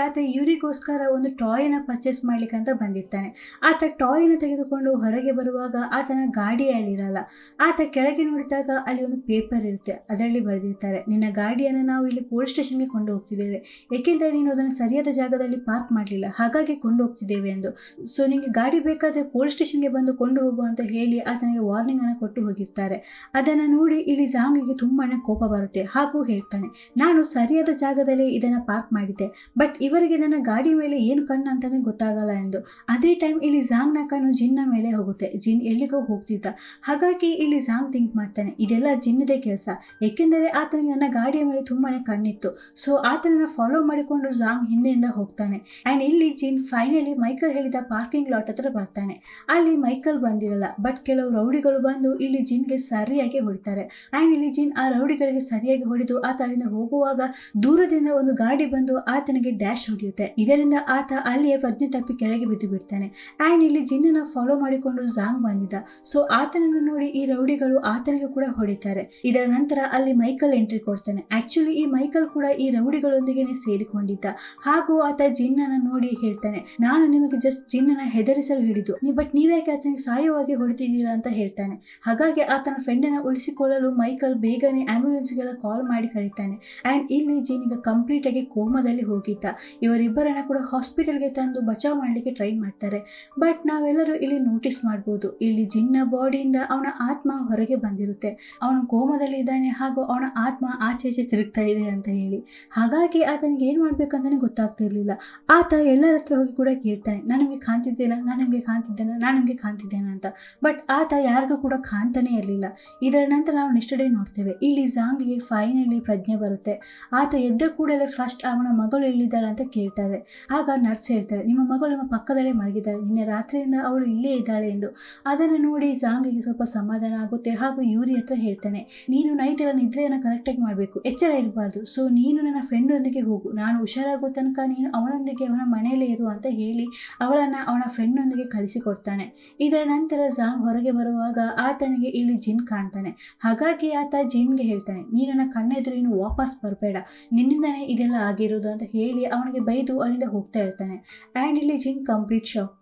ಆತ ಯೂರಿಗೋಸ್ಕರ ಒಂದು ಟಾಯ್ ನ ಪರ್ಚೇಸ್ ಮಾಡ್ಲಿಕ್ಕೆ ಅಂತ ಬಂದಿರ್ತಾನೆ. ಆತ ಟಾಯ್ ನ ತೆಗೆದುಕೊಂಡು ಹೊರಗೆ ಬರುವಾಗ ಆತನ ಗಾಡಿಯಲ್ಲಿರಲ್ಲ. ಆತ ಕೆಳಗೆ ನೋಡಿದಾಗ ಅಲ್ಲಿ ಒಂದು ಪೇಪರ್ ಇರುತ್ತೆ. ಅದರಲ್ಲಿ ಬರೆದಿರ್ತಾರೆ, ನಿನ್ನ ಗಾಡಿಯನ್ನು ನಾವು ಇಲ್ಲಿ ಪೊಲೀಸ್ ಸ್ಟೇಷನ್ಗೆ ಕೊಂಡು ಹೋಗ್ತಿದ್ದೇವೆ, ಏಕೆಂದ್ರೆ ನೀನು ಅದನ್ನು ಸರಿಯಾದ ಜಾಗದಲ್ಲಿ ಪಾರ್ಕ್ ಮಾಡಲಿಲ್ಲ, ಹಾಗಾಗಿ ಕೊಂಡು ಹೋಗ್ತಿದ್ದೇವೆ ಎಂದು. ಸೊ ನಿಂಗೆ ಗಾಡಿ ಬೇಕಾದ್ರೆ ಪೊಲೀಸ್ ಸ್ಟೇಷನ್ಗೆ ಬಂದು ಕೊಂಡು ಹೋಗು ಅಂತ ಹೇಳಿ ಆತನಿಗೆ ವಾರ್ನಿಂಗ್ ಅನ್ನು ಕೊಟ್ಟು ಹೋಗಿರ್ತಾರೆ. ಅದನ್ನ ನೋಡಿ ಇಲ್ಲಿ ಜಾಂಗಿಗೆ ತುಂಬಾನೇ ಕೋಪ ಬರುತ್ತೆ ಹಾಗೂ ಹೇಳ್ತಾನೆ, ನಾನು ಸರಿಯಾದ ಜಾಗದಲ್ಲಿ ಇದನ್ನ ಪಾರ್ಕ್ ಮಾಡಿದ್ದೆ, ಬಟ್ ಇವರಿಗೆ ನನ್ನ ಗಾಡಿ ಮೇಲೆ ಏನು ಕಣ್ಣು ಅಂತಾನೆ ಗೊತ್ತಾಗಲ್ಲ ಎಂದು. ಅದೇ ಟೈಮ್ ಇಲ್ಲಿ ಜಾಂಗ್ ನ ಕಣ್ಣು ಜಿನ್ನ ಮೇಲೆ ಹೋಗುತ್ತೆ. ಜಿನ್ ಎಲ್ಲಿಗೋ ಹೋಗ್ತಿದ್ದ. ಹಾಗಾಗಿ ಇಲ್ಲಿ ಜಾಂಗ್ ಥಿಂಕ್ ಮಾಡ್ತಾನೆ, ಇದೆಲ್ಲ ಜಿನ್ನದೇ ಕೆಲಸ, ಏಕೆಂದರೆ ಆತನಿಗೆ ನನ್ನ ಗಾಡಿಯ ಮೇಲೆ ತುಂಬಾನೇ ಕಣ್ಣಿತ್ತು. ಸೊ ಆತನನ್ನ ಫಾಲೋ ಮಾಡಿಕೊಂಡು ಜಾಂಗ್ ಹಿಂದೆಯಿಂದ ಹೋಗ್ತಾನೆ. ಅಂಡ್ ಇಲ್ಲಿ ಜಿನ್ ಫೈನಲಿ ಮೈಕಲ್ ಹೇಳಿದ ಪಾರ್ಕಿಂಗ್ ಲಾಟ್ ಹತ್ರ ಬರ್ತಾನೆ. ಅಲ್ಲಿ ಮೈಕಲ್ ಬಂದಿರಲ್ಲ, ಬಟ್ ಕೆಲವು ರೌಡಿಗಳು ಬಂದು ಇಲ್ಲಿ ಜಿನ್ಗೆ ಸರಿಯಾಗಿ ಹೊಡಿತಾರೆ. ಅಂಡ್ ಇಲ್ಲಿ ಜಿನ್ ಆ ರೌಡಿಗಳಿಗೆ ಸರಿಯಾಗಿ ಹೊಡೆದು ಆತ ಅಲ್ಲಿಂದ ಹೋಗುವಾಗ ದೂರದಿಂದ ಒಂದು ಗಾಡಿ ಬಂದು ಆತನಿಗೆ ಡ್ಯಾಶ್ ಹೊಡೆಯುತ್ತೆ. ಇದರಿಂದ ಆತ ಅಲ್ಲಿಯೇ ಪ್ರಜ್ಞೆ ತಪ್ಪಿ ಕೆಳಗೆ ಬಿದ್ದು ಬಿಡ್ತಾನೆ. ಅಂಡ್ ಇಲ್ಲಿ ಜಿನ್ನನ್ನ ಫಾಲೋ ಮಾಡಿಕೊಂಡು ಜಾಂಗ್ ಬಂದಿದ್ದ. ಸೊ ಆತನನ್ನು ನೋಡಿ ಈ ರೌಡಿಗಳು ಆತನಿಗೆ ಕೂಡ ಹೊಡಿತಾರೆ. ಇದರ ನಂತರ ಅಲ್ಲಿ ಮೈಕಲ್ ಎಂಟ್ರಿ ಕೊಡ್ತಾನೆ. ಆಕ್ಚುಲಿ ಈ ಮೈಕಲ್ ಕೂಡ ಈ ರೌಡಿಗಳೊಂದಿಗೆ ಸೇರಿಕೊಂಡಿದ್ದ. ಹಾಗೂ ಆತ ಜಿನ್ನನ್ನ ನೋಡಿ ಹೇಳ್ತಾನೆ, ನಾನು ನಿಮಗೆ ಜಸ್ಟ್ ಜಿನ್ನನ್ನ ಹೆದರಿಸಲು ಹಿಡಿದು, ಬಟ್ ನೀವ್ಯಾಕೆ ಆತನಿಗೆ ಸಾಯುವಾಗಿ ಹೊಡಿತಿದ್ದೀರಾ ಅಂತ ಹೇಳ್ತಾನೆ. ಹಾಗಾಗಿ ಆತನ ಫ್ರೆಂಡ್ ಅನ್ನ ಉಳಿಸಿಕೊಳ್ಳಲು ಮೈಕಲ್ ಬೇಗನೆ ಆಂಬ್ಯುಲೆನ್ಸ್ಗೆಲ್ಲ ಕಾಲ್ ಮಾಡಿ ಕರೀತಾನೆ. ಅಂಡ್ ಇಲ್ಲಿ ಜಿನ್ ಈಗ ಕಂಪ್ಲೀಟ್ ಆಗಿ ಕೋಮಾದಲ್ಲಿ ಹೋಗಿದ್ದ. ಇವರಿಬ್ಬರನ್ನ ಕೂಡ ಹಾಸ್ಪಿಟಲ್ಗೆ ತಂದು ಬಚಾವ್ ಮಾಡ್ಲಿಕ್ಕೆ ಟ್ರೈ ಮಾಡ್ತಾರೆ. ಬಟ್ ನಾವೆಲ್ಲರೂ ಇಲ್ಲಿ ನೋಟಿಸ್ ಮಾಡ್ಬೋದು, ಇಲ್ಲಿ ಜಿನ್ನ ಬಾಡಿಯಿಂದ ಅವನ ಆತ್ಮ ಹೊರಗೆ ಬಂದಿರುತ್ತೆ. ಅವನು ಕೋಮದಲ್ಲಿ ಇದ್ದಾನೆ ಹಾಗೂ ಅವನ ಆತ್ಮ ಆಚೆ ಈಚೆ ತಿರುಗ್ತಾ ಇದೆ ಅಂತ ಹೇಳಿ. ಹಾಗಾಗಿ ಆತನಿಗೆ ಏನ್ ಮಾಡ್ಬೇಕಂತಾನೆ ಗೊತ್ತಾಗ್ತಿರ್ಲಿಲ್ಲ. ಆತ ಎಲ್ಲರ ಹತ್ರ ಹೋಗಿ ಕೂಡ ಕೇಳ್ತಾನೆ, ನಾನು ನಿಮ್ಗೆ ಕಾಣ್ತಿದ್ದೇನಾ, ನಾನು ನಿಮ್ಗೆ ಕಾಣ್ತಿದ್ದೇನಾ, ನಾನು ನಿಮ್ಗೆ ಕಾಣ್ತಿದ್ದೇನಾ ಅಂತ. ಬಟ್ ಆತ ಯಾರಿಗೂ ಕೂಡ ಕಾಣ್ತಾನೆ ಇರಲಿಲ್ಲ. ಇದರ ನಂತರ ನಾವು ನೆಕ್ಸ್ಟ್ ಡೇ ನೋಡ್ತೇವೆ, ಇಲ್ಲಿ ಜಾಂಗ್ಗೆ ಫೈನಲಿ ಪ್ರಜ್ಞೆ ಬರುತ್ತೆ. ಆತ ಎದ್ದ ಕೂಡಲೇ ಫಸ್ಟ್ ಅವನ ಮಗಳು ಎಲ್ಲಿದ್ದಾಳೆ ಅಂತ ಕೇಳ್ತಾರೆ. ಆಗ ನರ್ಸ್ ಹೇಳ್ತಾರೆ, ನಿಮ್ಮ ಮಗಳು ನಿಮ್ಮ ಪಕ್ಕದಲ್ಲೇ ಮಲಗಿದ್ದಾಳೆ, ನಿನ್ನೆ ರಾತ್ರಿಯಿಂದ ಅವಳು ಇಲ್ಲೇ ಇದ್ದಾಳೆ ಎಂದು. ಅದನ್ನು ನೋಡಿ ಜಾಂಗಿಗೆ ಸ್ವಲ್ಪ ಸಮಾಧಾನ ಆಗುತ್ತೆ. ಹಾಗೂ ಯೂರಿ ಹತ್ರ ಹೇಳ್ತಾನೆ, ನೀನು ನೈಟ್ ಎಲ್ಲ ನಿದ್ರೆಯನ್ನು ಕರೆಕ್ಟಾಗಿ ಮಾಡಬೇಕು, ಎಚ್ಚರ ಇರಬಾರ್ದು. ಸೊ ನೀನು ನನ್ನ ಫ್ರೆಂಡ್ ಒಂದಿಗೆ ಹೋಗು, ನಾನು ಹುಷಾರಾಗೋ ತನಕ ನೀನು ಅವನೊಂದಿಗೆ ಅವನ ಮನೆಯಲ್ಲೇ ಇರು ಅಂತ ಹೇಳಿ ಅವಳನ್ನ ಅವನ ಫ್ರೆಂಡ್ ಒಂದಿಗೆ ಕಳಿಸಿಕೊಡ್ತಾನೆ. ಇದರ ನಂತರ ಜಾಂಗ್ ಹೊರಗೆ ಬರುವಾಗ ಆತನಿಗೆ ಇಲ್ಲಿ ಜಿನ್ ಕಾಣ್ತಾನೆ. ಹಾಗಾಗಿ ಆತ ಜಿನ್ಗೆ ಹೇಳ್ತಾನೆ, ನೀನು ನನ್ನ ಕಣ್ಣೆದುರು ಇನ್ನು ವಾಪಸ್ ಬರಬೇಡ, ನಿನ್ನಿಂದಾನೇ ಇದೆಲ್ಲ ಆಗಿರೋದು ಅಂತ ಹೇಳಿ ಅವನಿಗೆ ಬೈದು ಅಲ್ಲಿಂದ ಹೋಗ್ತಾ ಇರ್ತಾನೆ. ಆ್ಯಂಡ್ ಇಲ್ಲಿ ಜಿನ್ ಕಂಪ್ಲೀಟ್ ಶಾಕ್,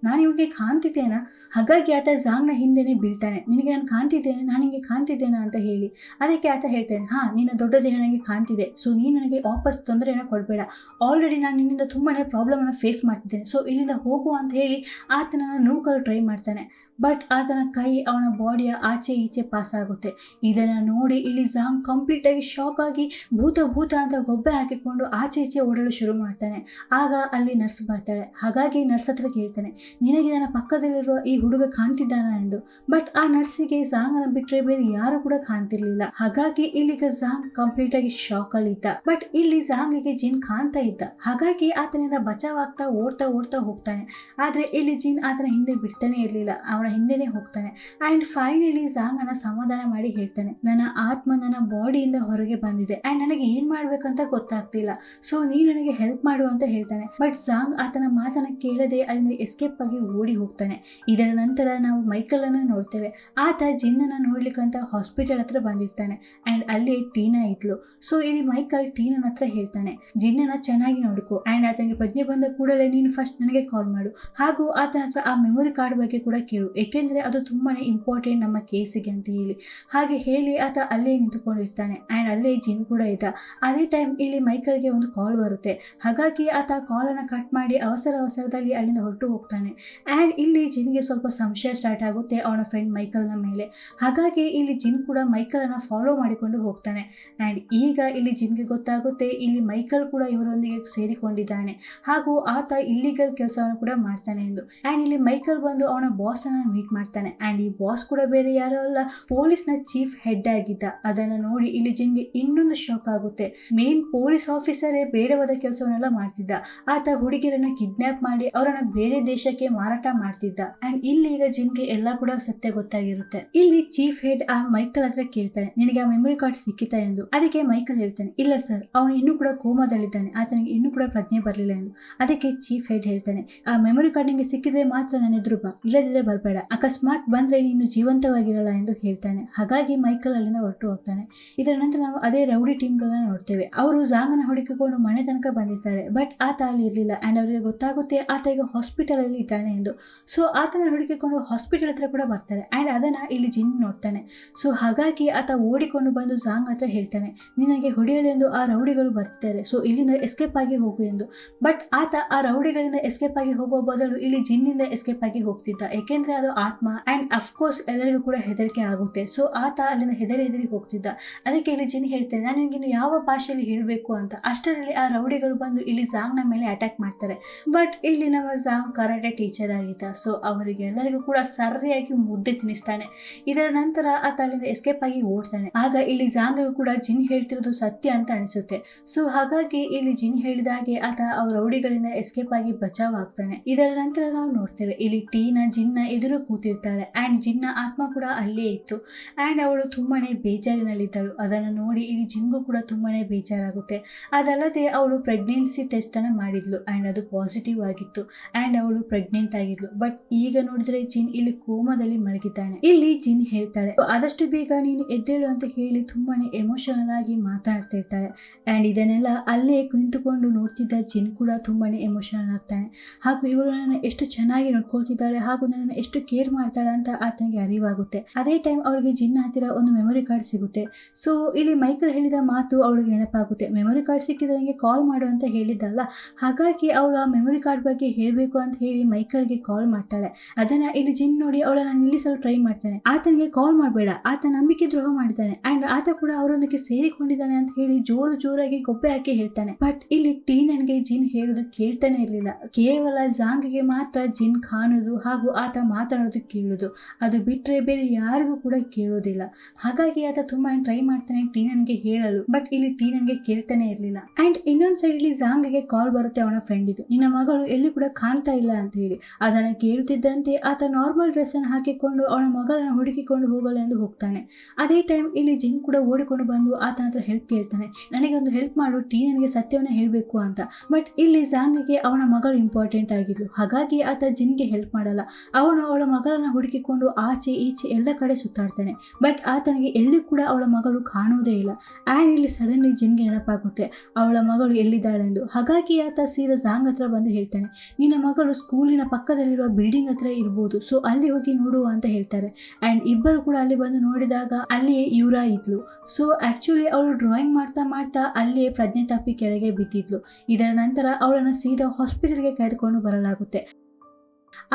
ನಾನು ಇವ್ನಿಗೆ ಕಾಣ್ತಿದ್ದೇನಾ? ಹಾಗಾಗಿ ಆತ ಜಾಂಗ್ನ ಹಿಂದೆನೆ ಬೀಳ್ತಾನೆ, ನಿನಗೆ ನಾನು ಕಾಣ್ತಿದ್ದೇನೆ, ನಾನು ನಿಮಗೆ ಕಾಣ್ತಿದ್ದೇನಾ ಅಂತ ಹೇಳಿ. ಅದಕ್ಕೆ ಆತ ಹೇಳ್ತಾನೆ, ನಿನ್ನ ದೊಡ್ಡ ದೇಹ ನನಗೆ ಕಾಣ್ತಿದೆ, ಸೊ ನೀನು ನನಗೆ ವಾಪಸ್ ತೊಂದರೆಯನ್ನು ಕೊಡಬೇಡ, ಆಲ್ರೆಡಿ ನಾನು ನಿನ್ನಿಂದ ತುಂಬಾ ಪ್ರಾಬ್ಲಮನ್ನು ಫೇಸ್ ಮಾಡ್ತಿದ್ದೇನೆ, ಸೊ ಇಲ್ಲಿಂದ ಹೋಗು ಅಂತ ಹೇಳಿ ಆತನನ್ನು ನೂಕಲು ಟ್ರೈ ಮಾಡ್ತಾನೆ. ಬಟ್ ಆತನ ಕೈ ಅವನ ಬಾಡಿಯ ಆಚೆ ಈಚೆ ಪಾಸ್ ಆಗುತ್ತೆ. ಇದನ್ನು ನೋಡಿ ಇಲ್ಲಿ ಜಾಂಗ್ ಕಂಪ್ಲೀಟ್ ಆಗಿ ಶಾಕ್ ಆಗಿ ಭೂತ ಅಂತ ಗೊಬ್ಬೆ ಹಾಕಿಕೊಂಡು ಆಚೆ ಈಚೆ ಓಡಲು ಶುರು ಮಾಡ್ತಾನೆ. ಆಗ ಅಲ್ಲಿ ನರ್ಸ್ ಬರ್ತಾಳೆ. ಹಾಗಾಗಿ ನರ್ಸ್ ಹತ್ರ ಕೇಳ್ತಾನೆ, ನಿನಗೆ ನನ್ನ ಪಕ್ಕದಲ್ಲಿರುವ ಈ ಹುಡುಗ ಕಾಣ್ತಿದ್ದಾನ ಎಂದು. ಬಟ್ ಆ ನರ್ಸಿಗೆ ಜಾಂಗನ ಬಿಟ್ರೆ ಬೇರೆ ಯಾರು ಕೂಡ ಕಾಣ್ತಿರ್ಲಿಲ್ಲ. ಹಾಗಾಗಿ ಇಲ್ಲಿಗ ಜಾಂಗ್ ಕಂಪ್ಲೀಟ್ ಆಗಿ ಶಾಕ್ ಅಲ್ಲಿ ಇದ್ದ. ಬಟ್ ಇಲ್ಲಿ ಜಾಂಗಿಗೆ ಜಿನ್ ಕಾಣ್ತಾ ಇದ್ದ. ಹಾಗಾಗಿ ಆತನಿಂದ ಬಚಾವಾಗ್ತಾ ಓಡ್ತಾ ಹೋಗ್ತಾನೆ. ಆದ್ರೆ ಇಲ್ಲಿ ಜಿನ್ ಆತನ ಹಿಂದೆ ಬಿಡ್ತಾನೆ ಇರ್ಲಿಲ್ಲ, ಅವನ ಹಿಂದೆನೆ ಹೋಗ್ತಾನೆ. ಅಂಡ್ ಫೈನಲಿ ಜಾಂಗನ ಸಮಾಧಾನ ಮಾಡಿ ಹೇಳ್ತಾನೆ, ನನ್ನ ಆತ್ಮ ನನ್ನ ಬಾಡಿಯಿಂದ ಹೊರಗೆ ಬಂದಿದೆ ಅಂಡ್ ನನಗೆ ಏನ್ ಮಾಡ್ಬೇಕಂತ ಗೊತ್ತಾಗ್ತಿಲ್ಲ, ಸೊ ನೀ ನನಗೆ ಹೆಲ್ಪ್ ಮಾಡು ಅಂತ ಹೇಳ್ತಾನೆ. ಬಟ್ ಜಾಂಗ್ ಆತನ ಮಾತನ್ನ ಕೇಳದೆ ಅಲ್ಲಿಂದ ಎಸ್ಕೇಪ್ ಆಗಿ ಓಡಿ ಹೋಗ್ತಾನೆ. ಇದರ ನಂತರ ನಾವು ಮೈಕಲ್ ಅನ್ನ ನೋಡ್ತೇವೆ. ಆತ ಜಿನ್ನನ್ನ ನೋಡ್ಲಿಕ್ಕಂತ ಹಾಸ್ಪಿಟಲ್ ಹತ್ರ ಬಂದಿರ್ತಾನೆ. ಅಂಡ್ ಅಲ್ಲಿ ಟೀನಾ ಇದ್ಲು. ಸೊ ಇಲ್ಲಿ ಮೈಕಲ್ ಟೀನನ್ ಹತ್ರ ಹೇಳ್ತಾನೆ, ಜಿನ್ನನ್ನ ಚೆನ್ನಾಗಿ ನೋಡ್ಕೋ ಅಂಡ್ ಆತನಿಗೆ ಪ್ರಜ್ಞೆ ಬಂದ ಕೂಡಲೇ ನೀನು ಫಸ್ಟ್ ನನಗೆ ಕಾಲ್ ಮಾಡು, ಹಾಗೂ ಆತನ ಹತ್ರ ಆ ಮೆಮೊರಿ ಕಾರ್ಡ್ ಬಗ್ಗೆ ಕೂಡ ಕೇಳು, ಏಕೆಂದ್ರೆ ಅದು ತುಂಬಾನೇ ಇಂಪಾರ್ಟೆಂಟ್ ನಮ್ಮ ಕೇಸಿಗೆ ಅಂತ ಹೇಳಿ. ಹಾಗೆ ಹೇಳಿ ಆತ ಅಲ್ಲೇ ನಿಂತುಕೊಂಡಿರ್ತಾನೆ. ಅಂಡ್ ಅಲ್ಲೇ ಜಿನ್ ಕೂಡ ಇದ್ದ. ಅದೇ ಟೈಮ್ ಇಲ್ಲಿ ಮೈಕಲ್ಗೆ ಒಂದು ಕಾಲ್ ಬರುತ್ತೆ. ಹಾಗಾಗಿ ಆತ ಕಾಲ್ ಅನ್ನ ಕಟ್ ಮಾಡಿ ಅವಸರದಲ್ಲಿ ಅಲ್ಲಿಂದ ಹೊರಟು ಹೋಗ್ತಾನೆ. ಅಂಡ್ ಇಲ್ಲಿ ಜಿನ್ಗೆ ಸ್ವಲ್ಪ ಸಂಶಯ ಸ್ಟಾರ್ಟ್ ಆಗುತ್ತೆ ಅವನ ಫ್ರೆಂಡ್ ಮೈಕಲ್ನ ಮೇಲೆ. ಹಾಗಾಗಿ ಇಲ್ಲಿ ಜಿನ್ ಕೂಡ ಮೈಕಲ್ ಅನ್ನ ಫಾಲೋ ಮಾಡಿಕೊಂಡು ಹೋಗ್ತಾನೆ. ಅಂಡ್ ಈಗ ಇಲ್ಲಿ ಜಿನ್ಗೆ ಗೊತ್ತಾಗುತ್ತೆ ಇಲ್ಲಿ ಮೈಕಲ್ ಕೂಡ ಇವರೊಂದಿಗೆ ಸೇರಿಕೊಂಡಿದ್ದಾನೆ ಹಾಗೂ ಆತ ಇಲ್ಲಿಗಲ್ ಕೆಲಸವನ್ನು ಕೂಡ ಮಾಡ್ತಾನೆ ಎಂದು. ಅಂಡ್ ಇಲ್ಲಿ ಮೈಕಲ್ ಬಂದು ಅವನ ಬಾಸ್ ಅನ್ನ ಮೀಟ್ ಮಾಡ್ತಾನೆ. ಅಂಡ್ ಈ ಬಾಸ್ ಕೂಡ ಬೇರೆ ಯಾರು ಅಲ್ಲ, ಪೊಲೀಸ್ ನ ಚೀಫ್ ಹೆಡ್ ಆಗಿದ್ದ. ಅದನ್ನ ನೋಡಿ ಇಲ್ಲಿ ಜಿನ್ಗೆ ಇನ್ನೊಂದು ಶಾಕ್ ಆಗುತ್ತೆ. ಮೇನ್ ಪೊಲೀಸ್ ಆಫೀಸರೇ ಬೇಡವಾದ ಕೆಲಸವನ್ನೆಲ್ಲ ಮಾಡ್ತಿದ್ದ. ಆತ ಹುಡುಗಿಯರನ್ನ ಕಿಡ್ನಾಪ್ ಮಾಡಿ ಅವರನ್ನ ಬೇರೆ ದೇಶಕ್ಕೆ ಸಮಾಜಕ್ಕೆ ಮಾರಾಟ ಮಾಡ್ತಿದ್ದ. ಅಂಡ್ ಇಲ್ಲಿ ಈಗ ಜಿನ್ಗೆ ಎಲ್ಲ ಕೂಡ ಸತ್ಯ ಗೊತ್ತಾಗಿರುತ್ತೆ. ಇಲ್ಲಿ ಚೀಫ್ ಹೆಡ್ ಆ ಮೈಕಲ್ ಹತ್ರ ಕೇಳ್ತಾನೆ, ನಿನಗೆ ಆ ಮೆಮೊರಿ ಕಾರ್ಡ್ ಸಿಕ್ಕಿತಾ ಎಂದು. ಅದಕ್ಕೆ ಮೈಕಲ್ ಹೇಳ್ತಾನೆ, ಇಲ್ಲ ಸರ್, ಅವನು ಇನ್ನೂ ಕೂಡ ಕೋಮಾದಲ್ಲಿದ್ದಾನೆ, ಆತನಿಗೆ ಇನ್ನೂ ಕೂಡ ಪ್ರಜ್ಞೆ ಬರಲಿಲ್ಲ ಎಂದು. ಅದಕ್ಕೆ ಚೀಫ್ ಹೆಡ್ ಹೇಳ್ತಾನೆ, ಆ ಮೆಮೊರಿ ಕಾರ್ಡ್ ನಿಂಗೆ ಸಿಕ್ಕಿದ್ರೆ ಮಾತ್ರ ನನ್ನ ಎದುರು ಬಾ, ಇಲ್ಲದಿದ್ರೆ ಬರಬೇಡ, ಅಕಸ್ಮಾತ್ ಬಂದ್ರೆ ನೀನು ಜೀವಂತವಾಗಿರಲ್ಲ ಎಂದು ಹೇಳ್ತಾನೆ. ಹಾಗಾಗಿ ಮೈಕಲ್ ಅಲ್ಲಿಂದ ಹೊರಟು ಹೋಗ್ತಾನೆ. ಇದರ ನಂತರ ನಾವು ಅದೇ ರೌಡಿ ಟೀಮ್ ಗಳನ್ನ ನೋಡ್ತೇವೆ. ಅವರು ಜಾಂಗನ ಹುಡುಕಿಕೊಂಡು ಮನೆ ತನಕ ಬಂದಿರ್ತಾರೆ. ಬಟ್ ಆತ ಅಲ್ಲಿ ಇರ್ಲಿಲ್ಲ. ಅಂಡ್ ಅವರಿಗೆ ಗೊತ್ತಾಗುತ್ತೆ ಆತ ಈಗ ಹಾಸ್ಪಿಟಲ್ ಅಲ್ಲಿ ಇದ್ದಾನೆ ಎಂದು. ಸೊ ಆತನ ಹುಡುಕಿಕೊಂಡು ಹಾಸ್ಪಿಟಲ್ ಹತ್ರ ಕೂಡ ಬರ್ತಾರೆ. ಅಂಡ್ ಅದನ್ನ ಇಲ್ಲಿ ಜಿನ್ ನೋಡ್ತಾನೆ. ಸೊ ಹಾಗಾಗಿ ಆತ ಓಡಿಕೊಂಡು ಬಂದು ಜಾಂಗ್ ಹತ್ರ ಹೇಳ್ತಾನೆ, ನಿನಗೆ ಹೊಡೆಯಲು ಎಂದು ಆ ರೌಡಿಗಳು ಬರ್ತಿದ್ದಾರೆ, ಸೊ ಇಲ್ಲಿಂದ ಎಸ್ಕೇಪ್ ಆಗಿ ಹೋಗು ಎಂದು. ಬಟ್ ಆತ ಆ ರೌಡಿಗಳಿಂದ ಎಸ್ಕೇಪ್ ಆಗಿ ಹೋಗುವ ಬದಲು ಇಲ್ಲಿ ಜಿನ್ನಿಂದ ಎಸ್ಕೇಪ್ ಆಗಿ ಹೋಗ್ತಿದ್ದ. ಏಕೆಂದ್ರೆ ಅದು ಆತ್ಮ. ಅಂಡ್ ಅಫ್ಕೋರ್ಸ್ ಎಲ್ಲರಿಗೂ ಕೂಡ ಹೆದರಿಕೆ ಆಗುತ್ತೆ. ಸೊ ಆತ ಅಲ್ಲಿಂದ ಹೆದರಿ ಹೋಗ್ತಿದ್ದ. ಅದಕ್ಕೆ ಇಲ್ಲಿ ಜಿನ್ ಹೇಳ್ತೇನೆ, ನಾನು ನಿನಗೆ ಯಾವ ಭಾಷೆಯಲ್ಲಿ ಹೇಳಬೇಕು ಅಂತ. ಅಷ್ಟರಲ್ಲಿ ಆ ರೌಡಿಗಳು ಬಂದು ಇಲ್ಲಿ ಜಾಂಗ್ ನ ಮೇಲೆ ಅಟ್ಯಾಕ್ ಮಾಡ್ತಾರೆ. ಬಟ್ ಇಲ್ಲಿ ನಮ್ಮ ಜಾಂಗ್ ಕರಾಟೆ ಟೀಚರ್ ಆಗಿದ್ದ. ಸೊ ಅವರಿಗೆ ಎಲ್ಲರಿಗೂ ಕೂಡ ಸರಿಯಾಗಿ ಮುದ್ದೆ ತಿನ್ನಿಸ್ತಾನೆ. ಇದರ ನಂತರ ಆತ ಅಲ್ಲಿಂದ ಎಸ್ಕೇಪ್ ಆಗಿ ಓಡ್ತಾನೆ. ಆಗ ಇಲ್ಲಿ ಜಾಂಗ್ ಕೂಡ ಜಿನ್ ಹೇಳ್ತಿರೋದು ಸತ್ಯ ಅಂತ ಅನಿಸುತ್ತೆ. ಸೊ ಹಾಗಾಗಿ ಇಲ್ಲಿ ಜಿನ್ ಹೇಳಿದ ಹಾಗೆ ಆತ ಅವ್ರ ರೌಡಿಗಳಿಂದ ಎಸ್ಕೇಪ್ ಆಗಿ ಬಚಾವ್ ಆಗ್ತಾನೆ. ಇದರ ನಂತರ ನಾವು ನೋಡ್ತೇವೆ ಇಲ್ಲಿ ಟೀನಾ ಜಿನ್ನ ಎದುರು ಕೂತಿರ್ತಾಳೆ. ಅಂಡ್ ಜಿನ್ನ ಆತ್ಮ ಕೂಡ ಅಲ್ಲೇ ಇತ್ತು. ಅಂಡ್ ಅವಳು ತುಂಬಾನೇ ಬೇಜಾರಿನಲ್ಲಿದ್ದಳು. ಅದನ್ನ ನೋಡಿ ಇಲ್ಲಿ ಜಿನ್ಗೂ ಕೂಡ ತುಂಬಾನೇ ಬೇಜಾರಾಗುತ್ತೆ. ಅದಲ್ಲದೆ ಅವಳು ಪ್ರೆಗ್ನೆನ್ಸಿ ಟೆಸ್ಟ್ ಅನ್ನ ಮಾಡಿದ್ಲು. ಅಂಡ್ ಅದು ಪಾಸಿಟಿವ್ ಆಗಿತ್ತು. ಅಂಡ್ ಅವಳು ಪ್ರೆಗ್ನೆಂಟ್ ಆಗಿದ್ಲು. ಬಟ್ ಈಗ ನೋಡಿದ್ರೆ ಜಿನ್ ಇಲ್ಲಿ ಕೋಮಾದಲ್ಲಿ ಮಲಗಿದ್ದಾನೆ. ಇಲ್ಲಿ ಜಿನ್ ಹೇಳ್ತಾಳೆ, ಆದಷ್ಟು ಬೇಗ ನೀನು ಎದ್ದೇಳು ಅಂತ ಹೇಳಿ ತುಂಬಾನೇ ಎಮೋಷನಲ್ ಆಗಿ ಮಾತಾಡ್ತಾ ಇರ್ತಾಳೆ. ಅಂಡ್ ಇದನ್ನೆಲ್ಲ ಅಲ್ಲೇ ಕುಳಿತುಕೊಂಡು ನೋಡ್ತಿದ್ದ ಜಿನ್ ಕೂಡ ತುಂಬಾನೇ ಎಮೋಷನಲ್ ಆಗ್ತಾನೆ. ಹಾಗೂ ಇವಳು ನನ್ನ ಎಷ್ಟು ಚೆನ್ನಾಗಿ ನೋಡ್ಕೊಳ್ತಿದ್ದಾಳೆ ಹಾಗೂ ನನ್ನ ಎಷ್ಟು ಕೇರ್ ಮಾಡ್ತಾಳೆ ಅಂತ ಆತನಿಗೆ ಅರಿವಾಗುತ್ತೆ. ಅದೇ ಟೈಮ್ ಅವಳಿಗೆ ಜಿನ್ ಹತ್ತಿರ ಒಂದು ಮೆಮೊರಿ ಕಾರ್ಡ್ ಸಿಗುತ್ತೆ. ಸೊ ಇಲ್ಲಿ ಮೈಕಲ್ ಹೇಳಿದ ಮಾತು ಅವಳಿಗೆ ನೆನಪಾಗುತ್ತೆ. ಮೆಮೊರಿ ಕಾರ್ಡ್ ಸಿಕ್ಕಿದ್ರೆ ನನಗೆ ಕಾಲ್ ಮಾಡು ಅಂತ ಹೇಳಿದ್ದಲ್ಲ. ಹಾಗಾಗಿ ಅವಳು ಆ ಮೆಮೊರಿ ಕಾರ್ಡ್ ಬಗ್ಗೆ ಹೇಳಬೇಕು ಅಂತ ಹೇಳಿ ಮೈಕಲ್ಗೆ ಕಾಲ್ ಮಾಡ್ತಾಳೆ. ಅದನ್ನ ಇಲ್ಲಿ ಜಿನ್ ನೋಡಿ ಅವಳನ್ನ ನಿಲ್ಲಿಸಲು ಟ್ರೈ ಮಾಡ್ತಾನೆ. ಆತನಿಗೆ ಕಾಲ್ ಮಾಡಬೇಡ, ಆತ ನಂಬಿಕೆ ದ್ರೋಹ ಮಾಡಿದ್ದಾನೆ. ಅಂಡ್ ಆತ ಕೂಡ ಅವರೊಂದಿಗೆ ಸೇರಿಕೊಂಡಿದ್ದಾನೆ ಅಂತ ಹೇಳಿ ಜೋರಾಗಿ ಗೊಬ್ಬೆ ಹಾಕಿ ಹೇಳ್ತಾನೆ. ಬಟ್ ಇಲ್ಲಿ ಟೀನನ್ಗೆ ಜಿನ್ ಹೇಳುದು ಕೇಳ್ತಾನೆ ಇರ್ಲಿಲ್ಲ. ಕೇವಲ ಜಾಂಗ್ಗೆ ಮಾತ್ರ ಜಿನ್ ಕಾಣುದು ಹಾಗೂ ಆತ ಮಾತನಾಡೋದು ಕೇಳುದು. ಅದು ಬಿಟ್ರೆ ಬೇರೆ ಯಾರಿಗೂ ಕೂಡ ಕೇಳೋದಿಲ್ಲ. ಹಾಗಾಗಿ ಆತ ತುಂಬಾ ಟ್ರೈ ಮಾಡ್ತಾನೆ ಟೀನನ್ಗೆ ಹೇಳಲು. ಬಟ್ ಇಲ್ಲಿ ಟೀನನ್ಗೆ ಕೇಳ್ತಾನೆ ಇರ್ಲಿಲ್ಲ. ಅಂಡ್ ಇನ್ನೊಂದ್ ಸೈಡ್ ಇಲ್ಲಿ ಜಾಂಗ್ಗೆ ಕಾಲ್ ಬರುತ್ತೆ ಅವನ ಫ್ರೆಂಡ್ ಇದು, ನಿನ್ನ ಮಗಳು ಎಲ್ಲಿ ಕೂಡ ಕಾಣ್ತಾ ಇಲ್ಲ ಅಂತ ಹೇಳಿ. ಅದನ್ನ ಕೇಳುತ್ತಿದ್ದಂತೆ ಆತ ನಾರ್ಮಲ್ ಡ್ರೆಸ್ ಅನ್ನು ಹಾಕಿಕೊಂಡು ಅವನ ಮಗಳನ್ನ ಹುಡುಕಿಕೊಂಡು ಹೋಗಲು ಎಂದು ಹೋಗ್ತಾನೆ. ಅದೇ ಟೈಮ್ ಇಲ್ಲಿ ಜಿನ್ ಕೂಡ ಓಡಿಕೊಂಡು ಬಂದು ಆತನ ಹತ್ರ ಹೆಲ್ಪ್ ಕೇಳ್ತಾನೆ, ನನಗೆ ಒಂದು ಹೆಲ್ಪ್ ಮಾಡು, ಟೀನನ್ಗೆ ಸತ್ಯವನ್ನ ಹೇಳ್ಬೇಕು ಅಂತ. ಬಟ್ ಇಲ್ಲಿ ಜಾಂಗ್ಗೆ ಅವನ ಮಗಳು ಇಂಪಾರ್ಟೆಂಟ್ ಆಗಿದ್ಲು. ಹಾಗಾಗಿ ಆತ ಜಿನ್ಗೆ ಹೆಲ್ಪ್ ಮಾಡಲ್ಲ. ಅವನು ಅವಳ ಮಗಳನ್ನ ಹುಡುಕಿಕೊಂಡು ಆಚೆ ಈಚೆ ಎಲ್ಲ ಕಡೆ ಸುತ್ತಾಡ್ತಾನೆ. ಬಟ್ ಆತನಿಗೆ ಎಲ್ಲಿ ಕೂಡ ಅವಳ ಮಗಳು ಕಾಣುವುದೇ ಇಲ್ಲ. ಆ್ಯಂಡ್ ಇಲ್ಲಿ ಸಡನ್ಲಿ ಜಿನ್ಗೆ ನೆನಪಾಗುತ್ತೆ ಅವಳ ಮಗಳು ಎಲ್ಲಿದ್ದಾಳೆಂದು. ಹಾಗಾಗಿ ಆತ ಸೀದಾ ಜಾಂಗ್ ಹತ್ರ ಬಂದು ಹೇಳ್ತಾನೆ, ನಿನ್ನ ಮಗಳು ಸ್ಕೂಲಿನ ಪಕ್ಕದಲ್ಲಿರುವ ಬಿಲ್ಡಿಂಗ್ ಹತ್ರ ಇರ್ಬೋದು, ಸೊ ಅಲ್ಲಿ ಹೋಗಿ ನೋಡುವ ಅಂತ ಹೇಳ್ತಾರೆ. ಅಂಡ್ ಇಬ್ಬರು ಕೂಡ ಅಲ್ಲಿ ಬಂದು ನೋಡಿದಾಗ ಅಲ್ಲಿಯೇ ಯೂರಾ ಇದ್ಲು. ಸೊ ಆಕ್ಚುಲಿ ಅವಳು ಡ್ರಾಯಿಂಗ್ ಮಾಡ್ತಾ ಅಲ್ಲಿಯೇ ಪ್ರಜ್ಞೆ ತಪ್ಪಿ ಕೆಳಗೆ ಬಿದ್ದಿದ್ಲು. ಇದರ ನಂತರ ಅವಳನ್ನ ಸೀದಾ ಹಾಸ್ಪಿಟಲ್ಗೆ ಕರೆದುಕೊಂಡು ಬರಲಾಗುತ್ತೆ.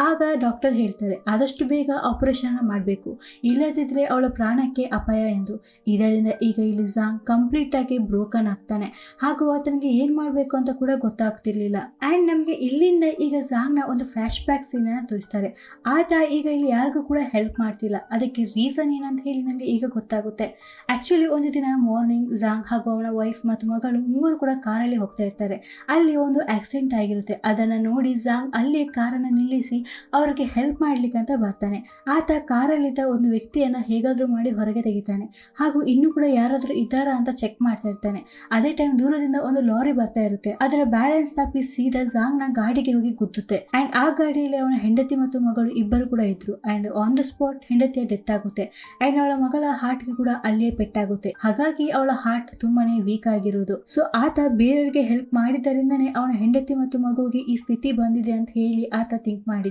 ಆಗ ಡಾಕ್ಟರ್ ಹೇಳ್ತಾರೆ, ಆದಷ್ಟು ಬೇಗ ಆಪರೇಷನ್ ಮಾಡಬೇಕು, ಇಲ್ಲದಿದ್ರೆ ಅವಳ ಪ್ರಾಣಕ್ಕೆ ಅಪಾಯ ಎಂದು. ಇದರಿಂದ ಈಗ ಇಲ್ಲಿ ಜಾಂಗ್ ಕಂಪ್ಲೀಟ್ ಆಗಿ ಬ್ರೋಕನ್ ಆಗ್ತಾನೆ. ಹಾಗೂ ಆತನಿಗೆ ಏನ್ ಮಾಡ್ಬೇಕು ಅಂತ ಕೂಡ ಗೊತ್ತಾಗ್ತಿರ್ಲಿಲ್ಲ. ಅಂಡ್ ನಮ್ಗೆ ಇಲ್ಲಿಂದ ಈಗ ಜಾಂಗ್ ನ ಒಂದು ಫ್ಲಾಶ್ ಬ್ಯಾಕ್ ಸೀನ್ ಅನ್ನ ತೋರಿಸ್ತಾರೆ. ಆತ ಈಗ ಇಲ್ಲಿ ಯಾರಿಗೂ ಕೂಡ ಹೆಲ್ಪ್ ಮಾಡ್ತಿಲ್ಲ. ಅದಕ್ಕೆ ರೀಸನ್ ಏನಂತ ಹೇಳಿ ನನಗೆ ಈಗ ಗೊತ್ತಾಗುತ್ತೆ. ಆಕ್ಚುಲಿ ಒಂದು ದಿನ ಮಾರ್ನಿಂಗ್ ಜಾಂಗ್ ಹಾಗೂ ಅವನ ವೈಫ್ ಮತ್ತು ಮಗಳು ಮೂವರು ಕೂಡ ಕಾರಲ್ಲಿ ಹೋಗ್ತಾ ಇರ್ತಾರೆ. ಅಲ್ಲಿ ಒಂದು ಆಕ್ಸಿಡೆಂಟ್ ಆಗಿರುತ್ತೆ. ಅದನ್ನ ನೋಡಿ ಜಾಂಗ್ ಅಲ್ಲಿ ಕಾರನ್ನ ನಿಲ್ಲಿಸಿ ಅವರಿಗೆ ಹೆಲ್ಪ್ ಮಾಡ್ಲಿಕ್ಕೆ ಅಂತ ಬರ್ತಾನೆ. ಆತ ಕಾರಲ್ಲಿದ್ದ ಒಂದು ವ್ಯಕ್ತಿಯನ್ನ ಹೇಗಾದ್ರೂ ಮಾಡಿ ಹೊರಗೆ ತೆಗಿತಾನೆ. ಹಾಗೂ ಇನ್ನೂ ಕೂಡ ಯಾರಾದ್ರೂ ಇದ್ದಾರಾ ಅಂತ ಚೆಕ್ ಮಾಡ್ತಾ ಇರ್ತಾನೆ. ಅದೇ ಟೈಮ್ ದೂರದಿಂದ ಒಂದು ಲಾರಿ ಬರ್ತಾ ಇರುತ್ತೆ. ಅದರ ಬ್ಯಾಲೆನ್ಸ್ ತಪ್ಪಿ ಸೀದಾ ಜಾಂಗ್ ನ ಗಾಡಿಗೆ ಹೋಗಿ ಗುದ್ದುತ್ತೆ. ಅಂಡ್ ಆ ಗಾಡಿಯಲ್ಲಿ ಅವನ ಹೆಂಡತಿ ಮತ್ತು ಮಗಳು ಇಬ್ಬರು ಕೂಡ ಇದ್ರು. ಅಂಡ್ ಆನ್ ದ ಸ್ಪಾಟ್ ಹೆಂಡತಿಯ ಡೆತ್ ಆಗುತ್ತೆ. ಅಂಡ್ ಅವಳ ಮಗಳ ಹಾರ್ಟ್ ಗೆ ಕೂಡ ಅಲ್ಲಿಯೇ ಪೆಟ್ಟಾಗುತ್ತೆ. ಹಾಗಾಗಿ ಅವಳ ಹಾರ್ಟ್ ತುಂಬಾನೇ ವೀಕ್ ಆಗಿರುವುದು. ಸೊ ಆತ ಬೇರೆಯವರಿಗೆ ಹೆಲ್ಪ್ ಮಾಡಿದ್ದರಿಂದನೇ ಅವನ ಹೆಂಡತಿ ಮತ್ತು ಮಗುವಿಗೆ ಈ ಸ್ಥಿತಿ ಬಂದಿದೆ ಅಂತ ಹೇಳಿ ಆತ ಥಿಂಕ್ ಮಾಡಿದ್ದ.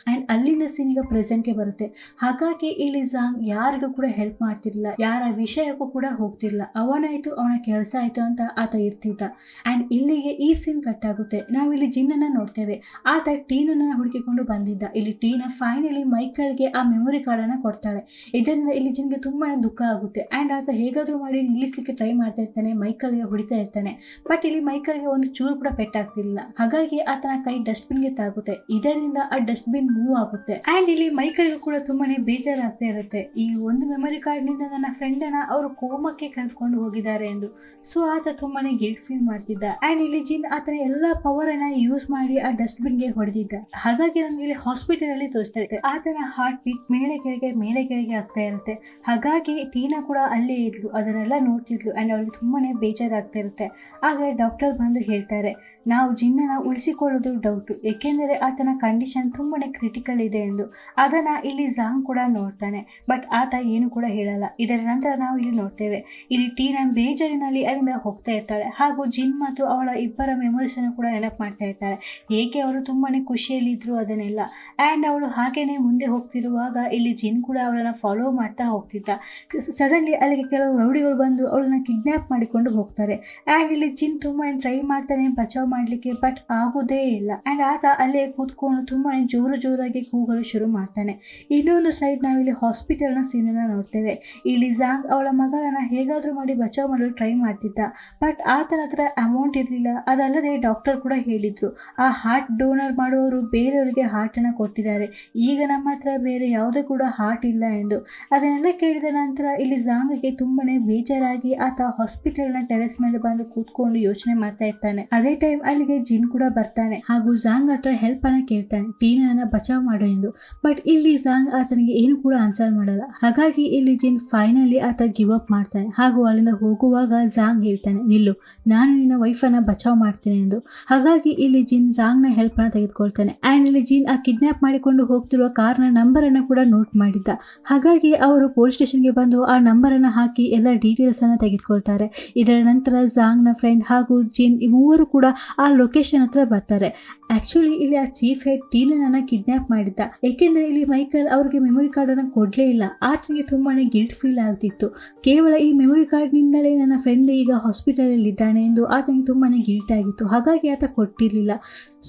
ಅಂಡ್ ಅಲ್ಲಿಂದ ಸೀನ್ ಈಗ ಪ್ರೆಸೆಂಟ್ ಗೆ ಬರುತ್ತೆ. ಹಾಗಾಗಿ ಇಲ್ಲಿ ಜಾಂಗ್ ಯಾರಿಗೂ ಕೂಡ ಹೆಲ್ಪ್ ಮಾಡ್ತಿರ್ಲಿಲ್ಲ, ಯಾರ ವಿಷಯಕ್ಕೂ ಕೂಡ ಹೋಗ್ತಿರ್ಲಿಲ್ಲ. ಅವನಾಯ್ತು ಅವನ ಕೆಲಸ ಆಯ್ತು ಅಂತ ಆತ ಇರ್ತಿದ್ದ. ಅಂಡ್ ಇಲ್ಲಿಗೆ ಈ ಸೀನ್ ಕಟ್ ಆಗುತ್ತೆ. ನಾವು ಇಲ್ಲಿ ಜಿನ್ ಅನ್ನ ನೋಡ್ತೇವೆ. ಆತ ಟೀನನ್ನ ಹುಡುಕಿಕೊಂಡು ಬಂದಿದ್ದ. ಇಲ್ಲಿ ಟೀನಾ ಫೈನಲಿ ಮೈಕಲ್ಗೆ ಆ ಮೆಮೊರಿ ಕಾರ್ಡ್ ಅನ್ನ ಕೊಡ್ತಾಳೆ. ಇದರಿಂದ ಇಲ್ಲಿ ಜಿನ್ಗೆ ತುಂಬಾನೇ ದುಃಖ ಆಗುತ್ತೆ. ಅಂಡ್ ಆತ ಹೇಗಾದ್ರೂ ಮಾಡಿ ನಿಲ್ಲಿಸ್ಲಿಕ್ಕೆ ಟ್ರೈ ಮಾಡ್ತಾ ಇರ್ತಾನೆ, ಮೈಕಲ್ಗೆ ಹೊಡಿತಾ ಇರ್ತಾನೆ. ಬಟ್ ಇಲ್ಲಿ ಮೈಕಲ್ಗೆ ಒಂದು ಚೂರು ಕೂಡ ಪೆಟ್ಟಾಗ್ತಿರ್ಲಿಲ್ಲ. ಹಾಗಾಗಿ ಆತನ ಕೈ ಡಸ್ಟ್ಬಿನ್ ಗೆ ತಾಗುತ್ತೆ. ಇದರಿಂದ ಆ ಡಸ್ಟ್ ಬಿನ್ ಮೂವ್ ಆಗುತ್ತೆ. ಅಂಡ್ ಇಲ್ಲಿ ಮೈಕಲ್ ಕೂಡ ತುಂಬಾನೇ ಬೇಜಾರಾಗ್ತಾ ಇರುತ್ತೆ. ಈ ಒಂದು ಮೆಮೊರಿ ಕಾರ್ಡ್ ನಿಂದ ನನ್ನ ಫ್ರೆಂಡ್ ಅನ್ನ ಅವರು ಕೋಮಕ್ಕೆ ಕರೆದುಕೊಂಡು ಹೋಗಿದ್ದಾರೆ ಎಂದು. ಸೊ ಆತ ತುಂಬಾನೇ ಗಿಲ್ಟ್ ಫೀಲ್ ಮಾಡ್ತಿದ್ದ. ಅಂಡ್ ಇಲ್ಲಿ ಜಿನ್ ಆತನ ಎಲ್ಲಾ ಪವರ್ ಅನ್ನ ಯೂಸ್ ಮಾಡಿ ಆ ಡಸ್ಟ್ ಬಿನ್ ಗೆ ಹೊಡೆದಿದ್ದ. ಹಾಗಾಗಿ ನಮ್ಗೆ ಇಲ್ಲಿ ಹಾಸ್ಪಿಟಲ್ ಅಲ್ಲಿ ತೋರಿಸ್ತಾ ಇರುತ್ತೆ ಆತನ ಹಾರ್ಟ್ ಬೀಟ್ ಮೇಲೆ ಕೆಳಗೆ ಆಗ್ತಾ ಇರುತ್ತೆ. ಹಾಗಾಗಿ ಟೀನಾ ಕೂಡ ಅಲ್ಲೇ ಇದ್ಲು, ಅದನ್ನೆಲ್ಲ ನೋಡ್ತಿದ್ಲು. ಅಂಡ್ ಅವಳಿಗೆ ತುಂಬಾನೇ ಬೇಜಾರಾಗ್ತಾ ಇರುತ್ತೆ. ಆಗ ಡಾಕ್ಟರ್ ಬಂದು ಹೇಳ್ತಾರೆ, ನಾವು ಜಿನ್ನನ ಉಳಿಸಿಕೊಳ್ಳೋದು ಡೌಟ್, ಏಕೆಂದರೆ ಆತನ ಕಂಡೀಷನ್ ತುಂಬಾನೇ ಕ್ರಿಟಿಕಲ್ ಇದೆ ಎಂದು. ಅದನ್ನ ಇಲ್ಲಿ ಜಾಂಗ್ ಕೂಡ ನೋಡ್ತಾನೆ, ಬಟ್ ಆತ ಏನು ಕೂಡ ಹೇಳಲ್ಲ. ಇದರ ನಂತರ ನಾವು ಇಲ್ಲಿ ನೋಡ್ತೇವೆ, ಇಲ್ಲಿ ಟೀನಾ ಬೇಜಾರಿನಲ್ಲಿ ಅಲ್ಲಿಂದ ಹೋಗ್ತಾ ಇರ್ತಾಳೆ. ಹಾಗೂ ಜಿನ್ ಮತ್ತು ಅವಳ ಇಬ್ಬರ ಮೆಮೊರೀಸ್ ಅನ್ನು ಕೂಡ ನೆನಪು ಮಾಡ್ತಾ ಇರ್ತಾಳೆ, ಹೇಗೆ ಅವರು ತುಂಬಾನೇ ಖುಷಿಯಲ್ಲಿ ಇದ್ರು ಅದನ್ನೆಲ್ಲ. ಅಂಡ್ ಅವಳು ಹಾಗೇನೆ ಮುಂದೆ ಹೋಗ್ತಿರುವಾಗ ಇಲ್ಲಿ ಜಿನ್ ಕೂಡ ಅವಳನ್ನ ಫಾಲೋ ಮಾಡ್ತಾ ಹೋಗ್ತಿದ್ದ. ಸಡನ್ಲಿ ಅಲ್ಲಿಗೆ ಕೆಲವು ರೌಡಿಗಳು ಬಂದು ಅವಳನ್ನ ಕಿಡ್ನಾಪ್ ಮಾಡಿಕೊಂಡು ಹೋಗ್ತಾರೆ. ಅಂಡ್ ಇಲ್ಲಿ ಜಿನ್ ತುಂಬಾ ಟ್ರೈ ಮಾಡ್ತಾನೆ ಬಚಾವ್ ಮಾಡ್ಲಿಕ್ಕೆ, ಬಟ್ ಆಗುದೇ ಇಲ್ಲ. ಅಂಡ್ ಆತ ಅಲ್ಲೇ ಕೂತ್ಕೊಂಡು ತುಂಬಾನೇ ಜೋರಾಗಿ ಕೂಗಲು ಶುರು ಮಾಡ್ತಾನೆ. ಇನ್ನೊಂದು ಸೈಡ್ ನಾವಿಲ್ಲಿ ಹಾಸ್ಪಿಟಲ್ ನ ಸೀನ್ ಅನ್ನ ನೋಡ್ತೇವೆ. ಇಲ್ಲಿ ಜಾಂಗ್ ಅವಳ ಮಗಳನ್ನ ಹೇಗಾದ್ರೂ ಮಾಡಿ ಬಚಾವ್ ಮಾಡಲು ಟ್ರೈ ಮಾಡ್ತಿದ್ದ, ಬಟ್ ಆತನ ಹತ್ರ ಅಮೌಂಟ್ ಇರಲಿಲ್ಲ. ಅದಲ್ಲದೆ ಡಾಕ್ಟರ್ ಕೂಡ ಹೇಳಿದ್ರು, ಆ ಹಾರ್ಟ್ ಡೋನರ್ ಮಾಡುವವರು ಬೇರೆಯವರಿಗೆ ಹಾರ್ಟ್ ಅನ್ನ ಕೊಟ್ಟಿದ್ದಾರೆ, ಈಗ ನಮ್ಮ ಹತ್ರ ಬೇರೆ ಯಾವುದೇ ಕೂಡ ಹಾರ್ಟ್ ಇಲ್ಲ ಎಂದು. ಅದನ್ನೆಲ್ಲ ಕೇಳಿದ ನಂತರ ಇಲ್ಲಿ ಜಾಂಗ್ಗೆ ತುಂಬಾನೇ ಬೇಜಾರಾಗಿ ಆತ ಹಾಸ್ಪಿಟಲ್ ನ ಟೆರೆಸ್ ಮೇಲೆ ಬಂದು ಕೂತ್ಕೊಂಡು ಯೋಚನೆ ಮಾಡ್ತಾ ಇರ್ತಾನೆ. ಅದೇ ಟೈಮ್ ಅಲ್ಲಿಗೆ ಜಿನ್ ಕೂಡ ಬರ್ತಾನೆ ಹಾಗೂ ಜಾಂಗ್ ಹತ್ರ ಹೆಲ್ಪ್ ಅನ್ನ ಕೇಳ್ತಾನೆ, ಟೀನನ್ನ ಬಚಾವ್ ಮಾಡು ಎಂದು. ಬಟ್ ಇಲ್ಲಿ ಜಾಂಗ್ ಆತನಿಗೆ ಏನು ಕೂಡ ಆನ್ಸರ್ ಮಾಡಲ್ಲ. ಹಾಗಾಗಿ ಇಲ್ಲಿ ಜಿನ್ ಫೈನಲಿ ಆತ ಗಿವ್ ಅಪ್ ಮಾಡ್ತಾನೆ. ಹಾಗೂ ಅಲ್ಲಿಂದ ಹೋಗುವಾಗ ಜಾಂಗ್ ಹೇಳ್ತಾನೆ, ನಿಲ್ಲು, ನಾನು ನಿನ್ನ ವೈಫ್ ಅನ್ನ ಬಚಾವ್ ಮಾಡ್ತೇನೆ ಎಂದು. ಹಾಗಾಗಿ ಇಲ್ಲಿ ಜಿನ್ ಜಾಂಗ್ ನ ಹೆಲ್ಪ್ ಅನ್ನ ತೆಗೆದುಕೊಳ್ತಾನೆ. ಅಂಡ್ ಇಲ್ಲಿ ಜಿನ್ ಆ ಕಿಡ್ನಾಪ್ ಮಾಡಿಕೊಂಡು ಹೋಗ್ತಿರುವ ಕಾರ್ನ ನಂಬರ್ ಅನ್ನ ಕೂಡ ನೋಟ್ ಮಾಡಿದ್ದ. ಹಾಗಾಗಿ ಅವರು ಪೊಲೀಸ್ ಸ್ಟೇಷನ್ಗೆ ಬಂದು ಆ ನಂಬರ್ ಅನ್ನ ಹಾಕಿ ಎಲ್ಲ ಡೀಟೇಲ್ಸ್ ಅನ್ನ ತೆಗೆದುಕೊಳ್ತಾರೆ. ಇದರ ನಂತರ ಜಾಂಗ್ ನ ಫ್ರೆಂಡ್ ಹಾಗೂ ಜಿನ್ ಈ ಮೂವರು ಕೂಡ ಆ ಲೊಕೇಶನ್ ಹತ್ರ ಬರ್ತಾರೆ. ಆಕ್ಚುಲಿ ಇಲ್ಲಿ ಆ ಚೀಫ್ ಹೆಡ್ ಟೀನನ್ನ ಕಿಡ್ನಾಪ್ ಮಾಡಿದ್ದ, ಏಕೆಂದ್ರೆ ಇಲ್ಲಿ ಮೈಕಲ್ ಅವ್ರಿಗೆ ಮೆಮೊರಿ ಕಾರ್ಡ್ ಅನ್ನ ಕೊಡ್ಲೇ ಇಲ್ಲ. ಆತನಿಗೆ ತುಂಬಾನೇ ಗಿಲ್ಟ್ ಫೀಲ್ ಆಗ್ತಿತ್ತು. ಕೇವಲ ಈ ಮೆಮೊರಿ ಕಾರ್ಡ್ ನಿಂದಲೇ ನನ್ನ ಫ್ರೆಂಡ್ ಈಗ ಹಾಸ್ಪಿಟಲ್ ಅಲ್ಲಿ ಇದ್ದಾನೆ ಎಂದು ಆತನಿಗೆ ತುಂಬಾನೇ ಗಿಲ್ಟ್ ಆಗಿತ್ತು. ಹಾಗಾಗಿ ಆತ ಕೊಟ್ಟಿರ್ಲಿಲ್ಲ.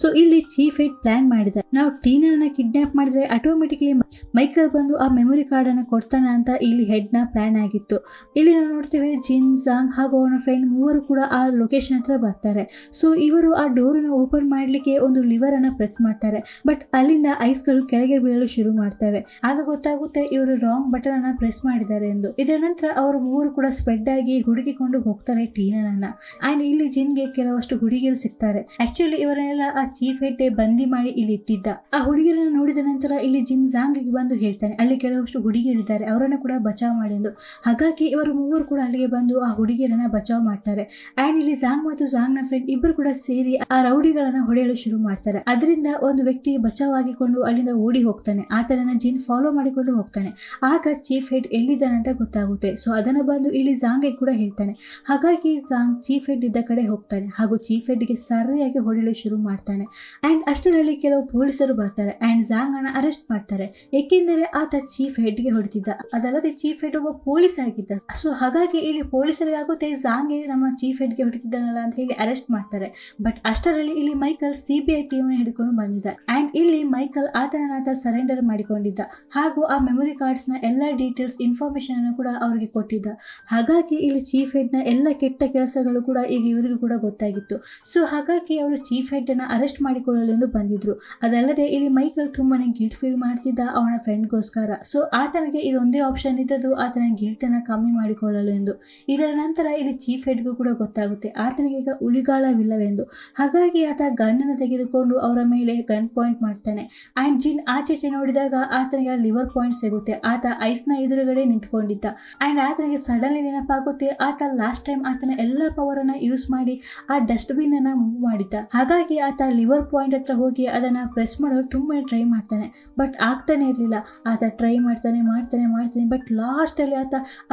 ಸೊ ಇಲ್ಲಿ ಚೀಫ್ ಹೆಡ್ ಪ್ಲಾನ್ ಮಾಡಿದ, ನಾವು ಟೀನನ್ನ ಕಿಡ್ನಾಪ್ ಮಾಡಿದ್ರೆ ಆಟೋಮೆಟಿಕ್ಲಿ ಮೈಕಲ್ ಬಂದು ಆ ಮೆಮೊರಿ ಕಾರ್ಡ್ ಅನ್ನ ಕೊಡ್ತಾನೆ ಅಂತ ಇಲ್ಲಿ ಹೆಡ್ ನ ಪ್ಲಾನ್ ಆಗಿತ್ತು. ಇಲ್ಲಿ ನಾವು ನೋಡ್ತೇವೆ ಜಿನ್, ಜಾಂಗ್ ಹಾಗೂ ಅವನ ಫ್ರೆಂಡ್ ಮೂವರು ಕೂಡ ಆ ಲೊಕೇಶನ್ ಹತ್ರ ಬರ್ತಾರೆ. ಸೊ ಇವರು ಆ ಡೋರ್ ನ ಓಪನ್ ಮಾಡ್ಲಿಕ್ಕೆ ಒಂದು ಲಿವರ್ ಅನ್ನ ಪ್ರೆಸ್ ಮಾಡ್ತಾರೆ, ಬಟ್ ಅಲ್ಲಿಂದ ಐಸ್ ಗಳು ಕೆಳಗೆ ಬೀಳಲು ಶುರು ಮಾಡ್ತವೆ. ಆಗ ಗೊತ್ತಾಗುತ್ತೆ ಇವರು ರಾಂಗ್ ಬಟನ್ ಅನ್ನ ಪ್ರೆಸ್ ಮಾಡಿದ್ದಾರೆ ಎಂದು. ಇದರ ನಂತರ ಅವರು ಮೂವರು ಕೂಡ ಸ್ಪ್ರೆಡ್ ಆಗಿ ಹುಡುಕಿಕೊಂಡು ಹೋಗ್ತಾರೆ ಟೀನನ್ನ. ಅಂಡ್ ಇಲ್ಲಿ ಜಿನ್ಗೆ ಕೆಲವಷ್ಟು ಹುಡುಗಿಯರು ಸಿಗ್ತಾರೆ. ಆಕ್ಚುಲಿ ಇವರನ್ನೆಲ್ಲ ಆ ಚೀಫ್ ಹೆಡ್ ಬಂದಿ ಮಾಡಿ ಇಲ್ಲಿ ಇಟ್ಟಿದ್ದ. ಆ ಹುಡುಗಿಯರನ್ನ ನೋಡಿದ ನಂತರ ಇಲ್ಲಿ ಜಿನ್ ಜಾಂಗ್ಗೆ ಬಂದು ಹೇಳ್ತಾನೆ, ಅಲ್ಲಿ ಕೆಲವಷ್ಟು ಹುಡುಗಿಯರಿದ್ದಾರೆ, ಅವರನ್ನ ಕೂಡ ಬಚಾವ್ ಮಾಡಿ ಎಂದು. ಹಾಗಾಗಿ ಇವರು ಮೂವರು ಕೂಡ ಅಲ್ಲಿಗೆ ಬಂದು ಆ ಹುಡುಗಿಯರನ್ನ ಬಚಾವ್ ಮಾಡ್ತಾರೆ. ಅಂಡ್ ಇಲ್ಲಿ ಜಾಂಗ್ ಮತ್ತು ಜಾಂಗ್ ನ ಫ್ರೆಂಡ್ ಇಬ್ಬರು ಕೂಡ ಸೇರಿ ಆ ರೌಡಿಗಳನ್ನ ಹೊಡೆಯಲು ಶುರು ಮಾಡ್ತಾರೆ. ಅದರಿಂದ ಒಂದು ವ್ಯಕ್ತಿ ಬಚಾವ್ ಆಗಿಕೊಂಡು ಅಲ್ಲಿಂದ ಓಡಿ ಹೋಗ್ತಾನೆ. ಆತನನ್ನ ಜಿನ್ ಫಾಲೋ ಮಾಡಿಕೊಂಡು ಹೋಗ್ತಾನೆ. ಆಗ ಚೀಫ್ ಹೆಡ್ ಎಲ್ಲಿದ್ದಾನೆ ಅಂತ ಗೊತ್ತಾಗುತ್ತೆ. ಸೊ ಅದನ್ನ ಬಂದು ಇಲ್ಲಿ ಜಾಂಗ್ಗೆ ಕೂಡ ಹೇಳ್ತಾನೆ. ಹಾಗಾಗಿ ಜಾಂಗ್ ಚೀಫ್ ಹೆಡ್ ಇದ್ದ ಕಡೆ ಹೋಗ್ತಾನೆ ಹಾಗೂ ಚೀಫ್ ಹೆಡ್ ಗೆ ಸರಿಯಾಗಿ ಹೊಡೆಯಲು ಶುರು ಮಾಡ್ತಾನೆ. ಅಂಡ್ ಅಷ್ಟರಲ್ಲಿ ಕೆಲವು ಪೊಲೀಸರು ಬರ್ತಾರೆ ಅಂಡ್ ಜಾಂಗ್ ಅನ್ನ ಅರೆಸ್ಟ್ ಮಾಡ್ತಾರೆ, ಏಕೆಂದರೆ ಆತ ಚೀಫ್ ಹೆಡ್ ಗೆ ಹೊಡೆದಿದ್ದ. ಅದಲ್ಲದೆ ಚೀಫ್ ಹೆಡ್ ಒಬ್ಬ ಪೊಲೀಸ್ ಆಗಿದ್ದ. ಸೊ ಹಾಗಾಗಿ ಇಲ್ಲಿ ಪೊಲೀಸರಿಗೆ ಆಗುತ್ತೆ ಜಾಂಗ್ ನಮ್ಮ ಚೀಫ್ ಹೆಡ್ ಗೆ ಹೊಡೆದಿದ್ದಾನಲ್ಲ ಅಂತ ಹೇಳಿ ಅರೆಸ್ಟ್ ಮಾಡ್ತಾರೆ. ಬಟ್ ಅಷ್ಟರಲ್ಲಿ ಇಲ್ಲಿ ಮೈಕಲ್ ಸಿಬಿಐ ಟೀಮ್ ಹಿಡ್ಕೊಂಡು ಬಂದಿದ್ದ. ಅಂಡ್ ಇಲ್ಲಿ ಮೈಕಲ್ ಆತ ಸರೆಂಡರ್ ಮಾಡಿಕೊಂಡಿದ್ದ ಹಾಗೂ ಆ ಮೆಮೊರಿ ಕಾರ್ಡ್ಸ್ ನ ಎಲ್ಲಾ ಡೀಟೇಲ್ಸ್ ಇನ್ಫಾರ್ಮೇಶನ್ ಅನ್ನು ಕೂಡ ಅವರಿಗೆ ಕೊಟ್ಟಿದ್ದ. ಹಾಗಾಗಿ ಇಲ್ಲಿ ಚೀಫ್ ಹೆಡ್ ನ ಎಲ್ಲ ಕೆಟ್ಟ ಕೆಲಸಗಳು ಕೂಡ ಈಗ ಇವರಿಗೂ ಕೂಡ ಗೊತ್ತಾಗಿತ್ತು. ಸೊ ಹಾಗಾಗಿ ಅವರು ಚೀಫ್ ಹೆಡ್ ಅನ್ನ ಅರೆಸ್ಟ್ ಮಾಡಿಕೊಳ್ಳಲು ಎಂದು ಬಂದಿದ್ರು. ಅದಲ್ಲದೆ ಇಲ್ಲಿ ಮೈಕಲ್ ತುಂಬಾನೇ ಗಿಲ್ಟ್ ಫೀಲ್ ಮಾಡ್ತಿದ್ದ ಅವನ ಫ್ರೆಂಡ್ಗೋಸ್ಕರ. ಸೊ ಆತನಿಗೆ ಇದೊಂದೇ ಆಪ್ಷನ್ ಇದ್ದದ್ದು ಆತನ ಗಿಲ್ಟ್ ಅನ್ನ ಕಮ್ಮಿ ಮಾಡಿಕೊಳ್ಳಲು ಎಂದು. ಇದರ ನಂತರ ಇಲ್ಲಿ ಚೀಫ್ ಹೆಡ್ಗೂ ಕೂಡ ಗೊತ್ತಾಗುತ್ತೆ ಆತನಿಗೆ ಈಗ ಉಳಿಗಾಲವಿಲ್ಲವೆಂದು. ಹಾಗಾಗಿ ಆತ ಗನ್ನನ್ನು ತೆಗೆದುಕೊಂಡು ಅವರ ಮೇಲೆ ಗನ್ ಪಾಯಿಂಟ್ ಮಾಡ್ತಾನೆ. ಅಂಡ್ ಜಿನ್ ಆಚೆಚೆ ನೋಡಿದಾಗ ಆತನಿಗೆ ಲಿವರ್ ಪಾಯಿಂಟ್ ಸಿಗುತ್ತೆ. ಆತ ಐಸ್ ನ ಎದುರುಗಡೆ ನಿಂತ್ಕೊಂಡಿದ್ದ. ಅಂಡ್ ಆತನಿಗೆ ಸಡನ್ಲಿ ನೆನಪಾಗುತ್ತೆ ಆತ ಲಾಸ್ಟ್ ಟೈಮ್ ಆತನ ಎಲ್ಲ ಪವರ್ ಅನ್ನ ಯೂಸ್ ಮಾಡಿ ಆ ಡಸ್ಟ್ ಬಿನ್ ಅನ್ನ ಮೂವ್ ಮಾಡಿದ್ದ. ಹಾಗಾಗಿ ಆತ ಲಿವರ್ ಪಾಯಿಂಟ್ ಹತ್ರ ಹೋಗಿ ಅದನ್ನ ಪ್ರೆಸ್ ಮಾಡಲು ತುಂಬಾ ಟ್ರೈ ಮಾಡ್ತಾನೆ, ಬಟ್ ಆಗ್ತಾನೆ ಇರ್ಲಿಲ್ಲ. ಆತ ಟ್ರೈ ಮಾಡ್ತಾನೆ ಬಟ್ ಲಾಸ್ಟ್ ಅಲ್ಲಿ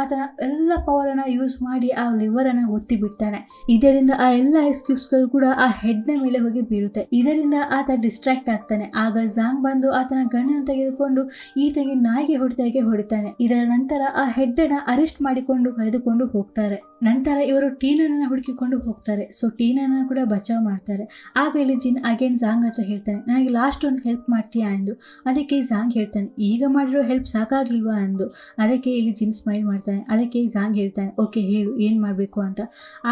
ಆತನ ಎಲ್ಲ ಪವರ್ ಅನ್ನ ಯೂಸ್ ಮಾಡಿ ಆ ಲಿವರ್ ಅನ್ನ ಒತ್ತಿ ಬಿಡ್ತಾನೆ. ಇದರಿಂದ ಆ ಎಲ್ಲ ಐಸ್ ಕ್ಯೂಬ್ಸ್ ಗಳು ಕೂಡ ಆ ಹೆಡ್ ನ ಮೇಲೆ ಹೋಗಿ ಬೀಳುತ್ತೆ. ಇದರಿಂದ ಆತ ಡಿಸ್ಟ್ರಾಕ್ಟ್ ಆಗ್ತಾನೆ. ಆಗ ಜಾಂಗ್ ಬಂದು ಆತನ ಗನ್ ಅನ್ನು ತೆಗೆದುಕೊಂಡು ಈತನಿಗೆ ನಾಯಿಗೆ ಹೊಡಿತಾನೆ. ಇದರ ನಂತರ ಆ ಹೆಡ್ ಅನ್ನ ಅರೆಸ್ಟ್ ಮಾಡಿಕೊಂಡು ಕರೆದುಕೊಂಡು ಹೋಗ್ತಾರೆ. ನಂತರ ಇವರು ಟೀನನ್ನ ಹುಡುಕಿಕೊಂಡು ಹೋಗ್ತಾರೆ. ಸೊ ಟೀನನ್ನ ಕೂಡ ಬಚಾವ್ ಮಾಡ್ತಾರೆ. ಆಗ ಇಲ್ಲಿ ಜಿನ್ ಅಗೇನ್ ಜಾಂಗ್ ಹತ್ರ ಹೇಳ್ತಾನೆ, ನನಗೆ ಲಾಸ್ಟ್ ಒಂದು ಹೆಲ್ಪ್ ಮಾಡ್ತೀಯಾ ಎಂದು. ಅದಕ್ಕೆ ಜಾಂಗ್ ಹೇಳ್ತಾನೆ, ಈಗ ಮಾಡಿರೋ ಹೆಲ್ಪ್ ಸಾಕಾಗಿಲ್ವಾ ಎಂದು. ಅದಕ್ಕೆ ಇಲ್ಲಿ ಜಿನ್ ಸ್ಮೈಲ್ ಮಾಡ್ತಾನೆ. ಅದಕ್ಕೆ ಜಾಂಗ್ ಹೇಳ್ತಾನೆ, ಓಕೆ ಹೇಳು ಏನ್ ಮಾಡ್ಬೇಕು ಅಂತ.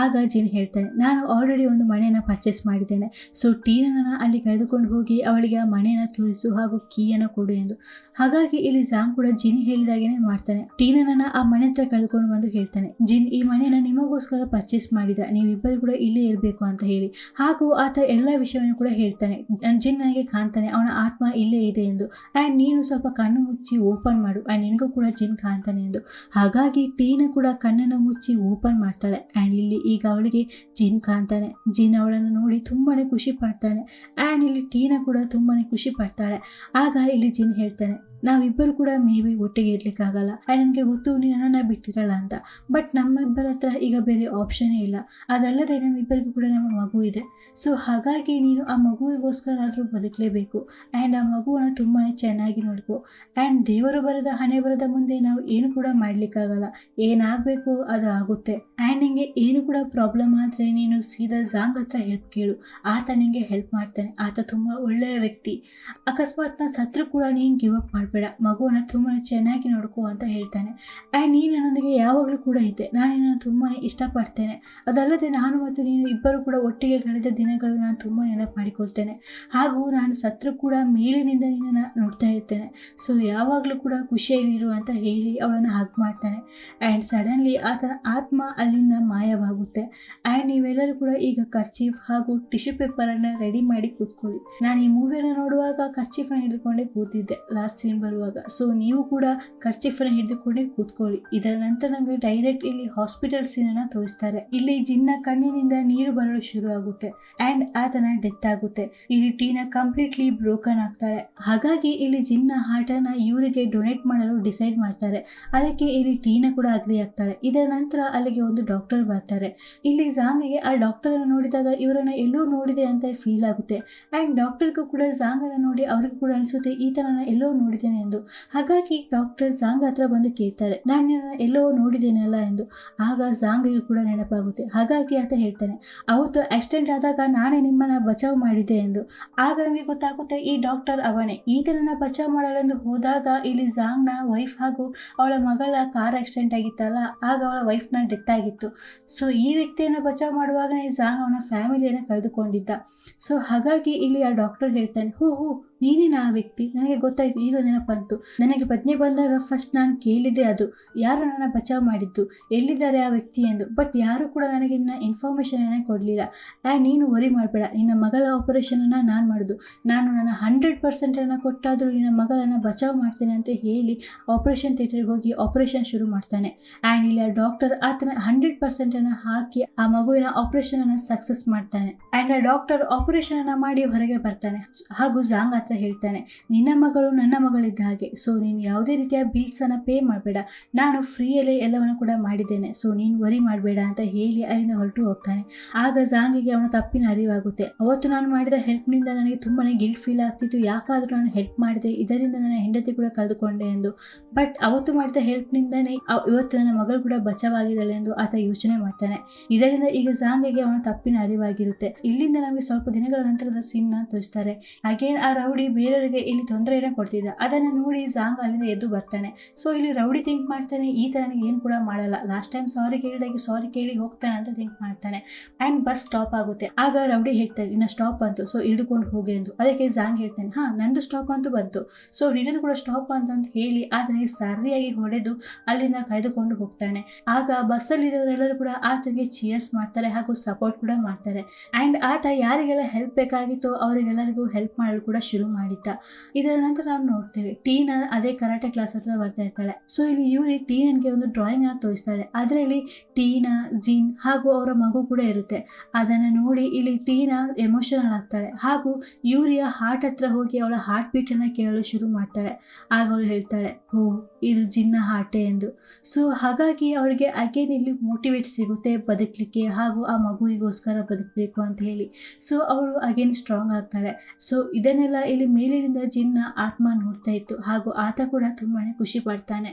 ಆಗ ಜಿನ್ ಹೇಳ್ತಾನೆ, ನಾನು ಆಲ್ರೆಡಿ ಒಂದು ಮನೆಯನ್ನ ಪರ್ಚೇಸ್ ಮಾಡಿದ್ದೇನೆ. ಸೊ ಟೀನನ್ನ ಅಲ್ಲಿ ಕರೆದುಕೊಂಡು ಹೋಗಿ ಅವಳಿಗೆ ನನಗೆ ಆ ಮನೆಯನ್ನ ತೋರಿಸು ಹಾಗೂ ಕೀಯನ್ನ ಕೊಡು ಎಂದು. ಹಾಗಾಗಿ ಇಲ್ಲಿ ಜಾಂಗ್ ಕೂಡ ಜಿನ್ ಹೇಳಿದಾಗೇನೆ ಮಾಡ್ತಾನೆ. ಟೀನನ್ನ ಆ ಮನೆ ಹತ್ರ ಕಳ್ಕೊಂಡು ಬಂದು ಹೇಳ್ತಾನೆ, ಜಿನ್ ಈ ಮನೆಯನ್ನ ನಿಮಗೋಸ್ಕರ ಪರ್ಚೇಸ್ ಮಾಡಿದ, ನೀವಿಬ್ಬರು ಕೂಡ ಇಲ್ಲೇ ಇರಬೇಕು ಅಂತ ಹೇಳಿ. ಹಾಗೂ ಆತ ಎಲ್ಲ ವಿಷಯವನ್ನು ಕೂಡ ಹೇಳ್ತಾನೆ. ಜಿನ್ ನನಗೆ ಕಾಣ್ತಾನೆ, ಅವನ ಆತ್ಮ ಇಲ್ಲೇ ಇದೆ ಎಂದು. ಅಂಡ್ ನೀನು ಸ್ವಲ್ಪ ಕಣ್ಣು ಮುಚ್ಚಿ ಓಪನ್ ಮಾಡು, ಅಂಡ್ ನಿನಗೂ ಕೂಡ ಜಿನ್ ಕಾಣ್ತಾನೆ ಎಂದು. ಹಾಗಾಗಿ ಟೀನಾ ಕೂಡ ಕಣ್ಣನ್ನು ಮುಚ್ಚಿ ಓಪನ್ ಮಾಡ್ತಾಳೆ. ಅಂಡ್ ಇಲ್ಲಿ ಈಗ ಅವಳಿಗೆ ಜಿನ್ ಕಾಣ್ತಾನೆ. ಜಿನ್ ಅವಳನ್ನು ನೋಡಿ ತುಂಬಾನೇ ಖುಷಿ ಪಡ್ತಾನೆ. ಅಂಡ್ ಇಲ್ಲಿ ಟೀನಾ ಕೂಡ ತುಂಬಾನೇ ಖುಷಿ ಪಡ್ತಾಳೆ. ಆಗ ಇಲ್ಲಿ ಜಿನ್ ಹೇಳ್ತಾನೆ, ನಾವಿಬ್ಬರು ಕೂಡ ಮೇ ಬಿ ಒಟ್ಟಿಗೆ ಇರ್ಲಿಕ್ಕಾಗಲ್ಲ, ನನಗೆ ಗೊತ್ತು ನೀನು ನನ್ನನ್ನು ಬಿಟ್ಟಿರಲ್ಲ ಅಂತ. ಬಟ್ ನಮ್ಮಿಬ್ಬರ ಹತ್ರ ಈಗ ಬೇರೆ ಆಪ್ಷನೇ ಇಲ್ಲ. ಅದಲ್ಲದೆ ನಮ್ಮಿಬ್ಬರಿಗೂ ಕೂಡ ನಮ್ಮ ಮಗು ಇದೆ. ಸೊ ಹಾಗಾಗಿ ನೀನು ಆ ಮಗುವಿಗೋಸ್ಕರ ಆದರೂ ಬದುಕಲೇಬೇಕು. ಆ್ಯಂಡ್ ಆ ಮಗುವನ್ನು ತುಂಬಾ ಚೆನ್ನಾಗಿ ನೋಡ್ಕೊ. ಆ್ಯಂಡ್ ದೇವರು ಬರದ ಹಣೆ ಬರದ ಮುಂದೆ ನಾವು ಏನು ಕೂಡ ಮಾಡ್ಲಿಕ್ಕಾಗಲ್ಲ. ಏನಾಗಬೇಕು ಅದು ಆಗುತ್ತೆ. ಆ್ಯಂಡ್ ನಿಂಗೆ ಏನು ಕೂಡ ಪ್ರಾಬ್ಲಮ್ ಆದರೆ ನೀನು ಸೀದಾ ಜಾಂಗ್ ಹತ್ರ ಹೆಲ್ಪ್ ಕೇಳು, ಆತ ನಿಂಗೆ ಹೆಲ್ಪ್ ಮಾಡ್ತಾನೆ. ಆತ ತುಂಬ ಒಳ್ಳೆಯ ವ್ಯಕ್ತಿ. ಅಕಸ್ಮಾತ್ ನಾನು ಸತ್ರು ಕೂಡ ನೀನು ಗಿವ್ ಅಪ್ ಮಾಡಬೇಡ, ಮಗುವನ್ನು ತುಂಬಾ ಚೆನ್ನಾಗಿ ನೋಡ್ಕೋ ಅಂತ ಹೇಳ್ತಾನೆ. ಆ್ಯಂಡ್ ನೀನು ನನ್ನೊಂದಿಗೆ ಯಾವಾಗಲೂ ಕೂಡ ಇದ್ದೆ, ನಾನು ನಿನ್ನನ್ನು ತುಂಬಾ ಇಷ್ಟಪಡ್ತೇನೆ. ಅದಲ್ಲದೆ ನಾನು ಮತ್ತು ನೀನು ಇಬ್ಬರು ಕೂಡ ಒಟ್ಟಿಗೆ ಕಳೆದ ದಿನಗಳು ನಾನು ತುಂಬ ನೆನಪು ಮಾಡಿಕೊಳ್ತೇನೆ. ಹಾಗೂ ನಾನು ಸತ್ರು ಕೂಡ ಮೇಲಿನಿಂದ ನಿನ್ನನ್ನು ನೋಡ್ತಾ ಇರ್ತೇನೆ. ಸೊ ಯಾವಾಗಲೂ ಕೂಡ ಖುಷಿಯಲ್ಲಿರು ಅಂತ ಹೇಳಿ ಅವಳನ್ನು ಹಗ್ ಮಾಡ್ತಾನೆ. ಆ್ಯಂಡ್ ಸಡನ್ಲಿ ಆತನ ಆತ್ಮ ಅಲ್ಲಿಂದ ಮಾಯವಾಗುತ್ತೆ. ಆ್ಯಂಡ್ ನೀವೆಲ್ಲರೂ ಕೂಡ ಈಗ ಕರ್ಚೀಫ್ ಹಾಗೂ ಟಿಶ್ಯೂ ಪೇಪರನ್ನು ರೆಡಿ ಮಾಡಿ ಕೂತ್ಕೊಳ್ಳಿ. ನಾನು ಈ ಮೂವಿಯನ್ನು ನೋಡುವಾಗ ಕರ್ಚೀಫನ್ನು ಹಿಡಿದುಕೊಂಡೇ ಕೂತಿದ್ದೆ ಲಾಸ್ಟ್ ಸೀನ್ ಬರುವಾಗ. ಸೊ ನೀವು ಕೂಡ ಕರ್ಚೀಫನ್ನು ಹಿಡಿದುಕೊಂಡೇ ಕೂತ್ಕೊಳ್ಳಿ. ಇದರ ನಂತರ ನಮಗೆ ಡೈರೆಕ್ಟ್ ಇಲ್ಲಿ ಹಾಸ್ಪಿಟಲ್ ಸೀನನ್ನು ತೋರಿಸ್ತಾರೆ. ಇಲ್ಲಿ ಜಿನ್ನ ಕಣ್ಣಿನಿಂದ ನೀರು ಬರಲು ಶುರು ಆಗುತ್ತೆ. ಆ್ಯಂಡ್ ಆತನ ಡೆತ್ ಆಗುತ್ತೆ. ಇಲ್ಲಿ ಟೀನಾ ಕಂಪ್ಲೀಟ್ಲಿ ಬ್ರೋಕನ್ ಆಗ್ತಾಳೆ. ಹಾಗಾಗಿ ಇಲ್ಲಿ ಜಿನ್ನ ಹಾರ್ಟನ್ನು ಇವರಿಗೆ ಡೊನೇಟ್ ಮಾಡಲು ಡಿಸೈಡ್ ಮಾಡ್ತಾರೆ. ಅದಕ್ಕೆ ಇಲ್ಲಿ ಟೀನಾ ಕೂಡ ಅಗ್ರಿ ಆಗ್ತಾಳೆ. ಇದರ ನಂತರ ಅಲ್ಲಿಗೆ ಒಂದು ಡಾಕ್ಟರ್ ಬರ್ತಾರೆ. ಇಲ್ಲಿ ಜಾಂಗಿಗೆ ಆ ಡಾಕ್ಟರ್ ಅನ್ನು ನೋಡಿದಾಗ ಇವರನ್ನ ಎಲ್ಲೋ ನೋಡಿದೆ ಅಂತ ಫೀಲ್ ಆಗುತ್ತೆ. ಆ್ಯಂಡ್ ಡಾಕ್ಟರ್ಗೂ ಕೂಡ ಜಾಂಗನ್ನು ನೋಡಿ ಅವ್ರಿಗೂ ಕೂಡ ಅನಿಸುತ್ತೆ ಈತನನ್ನ ಎಲ್ಲೋ ನೋಡಿದ್ದೇನೆ ಎಂದು. ಹಾಗಾಗಿ ಡಾಕ್ಟರ್ ಜಾಂಗ್ ಹತ್ರ ಬಂದು ಕೇಳ್ತಾರೆ, ನಾನು ನಿನ್ನ ಎಲ್ಲೋ ನೋಡಿದ್ದೇನಲ್ಲ ಎಂದು. ಆಗ ಜಾಂಗಿಗೂ ಕೂಡ ನೆನಪಾಗುತ್ತೆ. ಹಾಗಾಗಿ ಆತ ಹೇಳ್ತಾನೆ, ಅವತ್ತು ಆಕ್ಸಿಡೆಂಟ್ ಆದಾಗ ನಾನೇ ನಿಮ್ಮನ್ನ ಬಚಾವ್ ಮಾಡಿದ್ದೆ ಎಂದು. ಆಗ ನಮಗೆ ಗೊತ್ತಾಗುತ್ತೆ ಈ ಡಾಕ್ಟರ್ ಅವನೇ. ಈತನನ್ನ ಬಚಾವ್ ಮಾಡಲೆಂದು ಹೋದಾಗ ಇಲ್ಲಿ ಜಾಂಗ್ನ ವೈಫ್ ಹಾಗೂ ಅವಳ ಮಗಳ ಕಾರ್ ಆಕ್ಸಿಡೆಂಟ್ ಆಗಿತ್ತಲ್ಲ, ಆಗ ಅವಳ ವೈಫ್ನ ಡೆತ್ ಆಗಿತ್ತು. ಸೊ ಈ ವ್ಯಕ್ತಿಯನ್ನು ಬಚಾವ್ ಮಾಡುವಾಗನೇ ಜಾಂಗ್ ಅವನ ಫ್ಯಾಮಿಲಿಯನ್ನು ಕಳೆದುಕೊಂಡಿದ್ದ. ಸೊ ಹಾಗಾಗಿ ಇಲ್ಲಿ ಆ ಡಾಕ್ಟರ್ ಹೇಳ್ತಾನೆ, ಹೂ ನೀನೇನ ಆ ವ್ಯಕ್ತಿ, ನನಗೆ ಗೊತ್ತಾಯ್ತು, ಈಗ ನೆನಪಂತು. ನನಗೆ ಪ್ರಜ್ಞೆ ಬಂದಾಗ ಫಸ್ಟ್ ನಾನು ಕೇಳಿದ್ದೆ ಅದು, ಯಾರು ನನ್ನ ಬಚಾವ್ ಮಾಡಿದ್ದು, ಎಲ್ಲಿದ್ದಾರೆ ಆ ವ್ಯಕ್ತಿ ಎಂದು. ಬಟ್ ಯಾರು ಕೂಡ ನನಗೆ ನಿನ್ನ ಇನ್ಫಾರ್ಮೇಷನ್ ಕೊಡಲಿಲ್ಲ. ಆ್ಯಂಡ್ ನೀನು ವರಿ ಮಾಡಬೇಡ, ನಿನ್ನ ಮಗಳ ಆಪರೇಷನನ್ನು ನಾನು ಮಾಡೋದು, ನಾನು ನನ್ನ 100% ಕೊಟ್ಟಾದರೂ ನಿನ್ನ ಮಗಳನ್ನು ಬಚಾವ್ ಮಾಡ್ತೇನೆ ಅಂತ ಹೇಳಿ ಆಪರೇಷನ್ ಥಿಯೇಟರ್ಗೆ ಹೋಗಿ ಆಪರೇಷನ್ ಶುರು ಮಾಡ್ತಾನೆ. ಆ್ಯಂಡ್ ಇಲ್ಲಿ ಆ ಡಾಕ್ಟರ್ ಆತನ 100% ಹಾಕಿ ಆ ಮಗುವಿನ ಆಪರೇಷನ್ ಸಕ್ಸಸ್ ಮಾಡ್ತಾನೆ. ಆ್ಯಂಡ್ ಆ ಡಾಕ್ಟರ್ ಆಪರೇಷನ್ ಮಾಡಿ ಹೊರಗೆ ಬರ್ತಾನೆ. ಹಾಗೂ ಜಾಂಗ್ ಹತ್ರ ಹೇಳ್ತಾನೆ, ನಿನ್ನ ಮಗಳು ನನ್ನ ಮಗಳಿದ್ದ ಹಾಗೆ. ಸೊ ನೀನು ಯಾವುದೇ ರೀತಿಯ ಬಿಲ್ಸ್ ಅನ್ನ ಪೇ ಮಾಡಬೇಡ, ನಾನು ಫ್ರೀಯಲ್ಲೇ ಎಲ್ಲವನ್ನು ಕೂಡ ಮಾಡಿದ್ದೇನೆ. ಸೊ ನೀನು ವರಿ ಮಾಡಬೇಡ ಅಂತ ಹೇಳಿ ಅಲ್ಲಿಂದ ಹೊರಟು ಹೋಗ್ತಾನೆ. ಆಗ ಜಾಂಗಿಗೆ ಅವನ ತಪ್ಪಿನ ಅರಿವಾಗುತ್ತೆ. ಅವತ್ತು ನಾನು ಮಾಡಿದ ಹೆಲ್ಪ್ನಿಂದ ನನಗೆ ತುಂಬಾನೇ ಗಿಲ್ಟ್ ಫೀಲ್ ಆಗ್ತಿತ್ತು, ಯಾಕಾದ್ರೂ ನಾನು ಹೆಲ್ಪ್ ಮಾಡಿದೆ, ಇದರಿಂದ ನನ್ನ ಹೆಂಡತಿ ಕೂಡ ಕಳೆದುಕೊಂಡೆ ಎಂದು. ಬಟ್ ಅವತ್ತು ಮಾಡಿದ ಹೆಲ್ಪ್ನಿಂದನೇ ಇವತ್ತು ನನ್ನ ಮಗಳು ಕೂಡ ಬಚಾವಾಗಿದ್ದಾಳೆ ಎಂದು ಆತ ಯೋಚನೆ ಮಾಡ್ತಾನೆ. ಇದರಿಂದ ಈಗ ಜಾಂಗಿಗೆ ಅವನ ತಪ್ಪಿನ ಅರಿವಾಗಿರುತ್ತೆ. ಇಲ್ಲಿಂದ ನಮಗೆ ಸ್ವಲ್ಪ ದಿನಗಳ ನಂತರದ ಸೀನ್ ತೋರಿಸ್ತಾರೆ. ಅಗೇನ್ ಆ ರೌಡಿ ಬೇರೆಯವರಿಗೆ ಇಲ್ಲಿ ತೊಂದರೆಯನ್ನು ಕೊಡ್ತಿದ್ದ. ಅದನ್ನು ನೋಡಿ ಜಾಂಗ್ ಅಲ್ಲಿಂದ ಎದ್ದು ಬರ್ತಾನೆ. ಸೊ ಇಲ್ಲಿ ರೌಡಿ ಥಿಂಕ್ ಮಾಡ್ತಾನೆ, ಈ ತರ ನನಗೆ ಏನು ಕೂಡ ಮಾಡಲ್ಲ, ಲಾಸ್ಟ್ ಟೈಮ್ ಸಾರಿ ಕೇಳಿದಾಗೆ ಸಾರಿ ಕೇಳಿ ಹೋಗ್ತಾನೆ ಅಂತ ಥಿಂಕ್ ಮಾಡ್ತಾನೆ. ಆ್ಯಂಡ್ ಬಸ್ ಸ್ಟಾಪ್ ಆಗುತ್ತೆ. ಆಗ ರೌಡಿ ಹೇಳ್ತಾನೆ, ನಿನ್ನ ಸ್ಟಾಪ್ ಬಂತು, ಸೊ ಇಳಿದುಕೊಂಡು ಹೋಗಿ ಎಂದು. ಅದಕ್ಕೆ ಜಾಂಗ್ ಹೇಳ್ತಾನೆ, ನಂದು ಸ್ಟಾಪ್ ಅಂತೂ ಬಂತು, ಸೊ ನಿನ್ನದು ಕೂಡ ಸ್ಟಾಪ್ ಅಂತ ಹೇಳಿ ಆತನಿಗೆ ಸರಿಯಾಗಿ ಹೊಡೆದು ಅಲ್ಲಿಂದ ಕರೆದುಕೊಂಡು ಹೋಗ್ತಾನೆ. ಆಗ ಬಸ್ಸಲ್ಲಿದ್ದವರೆಲ್ಲರೂ ಕೂಡ ಆತನಿಗೆ ಚಿಯರ್ಸ್ ಮಾಡ್ತಾರೆ ಹಾಗೂ ಸಪೋರ್ಟ್ ಕೂಡ ಮಾಡ್ತಾರೆ. ಆ್ಯಂಡ್ ಆತ ಯಾರಿಗೆಲ್ಲ ಹೆಲ್ಪ್ ಬೇಕಾಗಿತ್ತೋ ಅವರಿಗೆಲ್ಲರಿಗೂ ಹೆಲ್ಪ್ ಮಾಡಲು ಕೂಡ ಶುರು ಮಾಡಿದ್ದ. ಇದರ ನಂತರ ನಾವು ನೋಡ್ತೇವೆ ಟೀನಾ ಅದೇ ಕರಾಟೆ ಕ್ಲಾಸ್ ಹತ್ರ ಬರ್ತಾ ಇರ್ತಾಳೆ. ಸೊ ಇಲ್ಲಿ ಯೂರಿ ಟೀನನ್ಗೆ ಒಂದು ಡ್ರಾಯಿಂಗ್ ಅನ್ನು ತೋರಿಸ್ತಾಳೆ. ಅದರಲ್ಲಿ ಟೀನಾ, ಜಿನ್ ಹಾಗೂ ಅವರ ಮಗು ಕೂಡ ಇರುತ್ತೆ. ಅದನ್ನು ನೋಡಿ ಇಲ್ಲಿ ಟೀನಾ ಎಮೋಷನಲ್ ಆಗ್ತಾಳೆ ಹಾಗೂ ಯೂರಿಯ ಹಾರ್ಟ್ ಹತ್ರ ಹೋಗಿ ಅವಳ ಹಾರ್ಟ್ ಬೀಟ್ ಅನ್ನ ಕೇಳಲು ಶುರು ಮಾಡ್ತಾಳೆ. ಆಗ ಅವಳು ಹೇಳ್ತಾಳೆ, ಇದು ಜಿನ್ನ ಹಾರ್ಟೆ ಎಂದು. ಸೊ ಹಾಗಾಗಿ ಅವಳಿಗೆ ಅಗೇನ್ ಇಲ್ಲಿ ಮೋಟಿವೇಟ್ ಸಿಗುತ್ತೆ ಬದುಕಲಿಕ್ಕೆ ಹಾಗೂ ಆ ಮಗುವಿಗೋಸ್ಕರ ಬದುಕಬೇಕು ಅಂತ ಹೇಳಿ. ಸೊ ಅವಳು ಅಗೇನ್ ಸ್ಟ್ರಾಂಗ್ ಆಗ್ತಾಳೆ. ಸೊ ಇದನ್ನೆಲ್ಲ ಇಲ್ಲಿ ಮೇಲಿನಿಂದ ಜಿನ್ನ ಆತ್ಮ ನೋಡ್ತಾ ಇತ್ತು ಹಾಗೂ ಆತ ಕೂಡ ತುಂಬಾನೇ ಖುಷಿ ಪಡ್ತಾನೆ.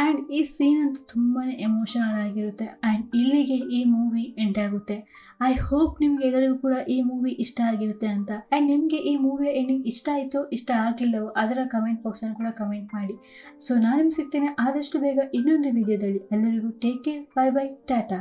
ಆ್ಯಂಡ್ ಈ ಸೀನ್ ಅಂತೂ ತುಂಬಾನೇ ಎಮೋಷನಲ್ ಆಗಿರುತ್ತೆ. ಆ್ಯಂಡ್ ಇಲ್ಲಿಗೆ ಈ ಮೂವಿ ಎಂಡ್ ಆಗುತ್ತೆ. ಐ ಹೋಪ್ ನಿಮ್ಗೆ ಎಲ್ಲರಿಗೂ ಕೂಡ ಈ ಮೂವಿ ಇಷ್ಟ ಆಗಿರುತ್ತೆ ಅಂತ. ಆ್ಯಂಡ್ ನಿಮಗೆ ಈ ಮೂವಿಯ ಎಂಡಿಂಗ್ ಇಷ್ಟ ಆಯಿತೋ ಇಷ್ಟ ಆಗಲಿಲ್ಲವೋ ಅದರ ಕಮೆಂಟ್ ಬಾಕ್ಸನ್ನು ಕೂಡ ಕಮೆಂಟ್ ಮಾಡಿ. ಸೊ ನಾನು ನಿಮ್ಗೆ ಸಿಗ್ತೇನೆ ಆದಷ್ಟು ಬೇಗ ಇನ್ನೊಂದು ವಿಡಿಯೋದಲ್ಲಿ. ಎಲ್ಲರಿಗೂ take care, bye bye, Tata.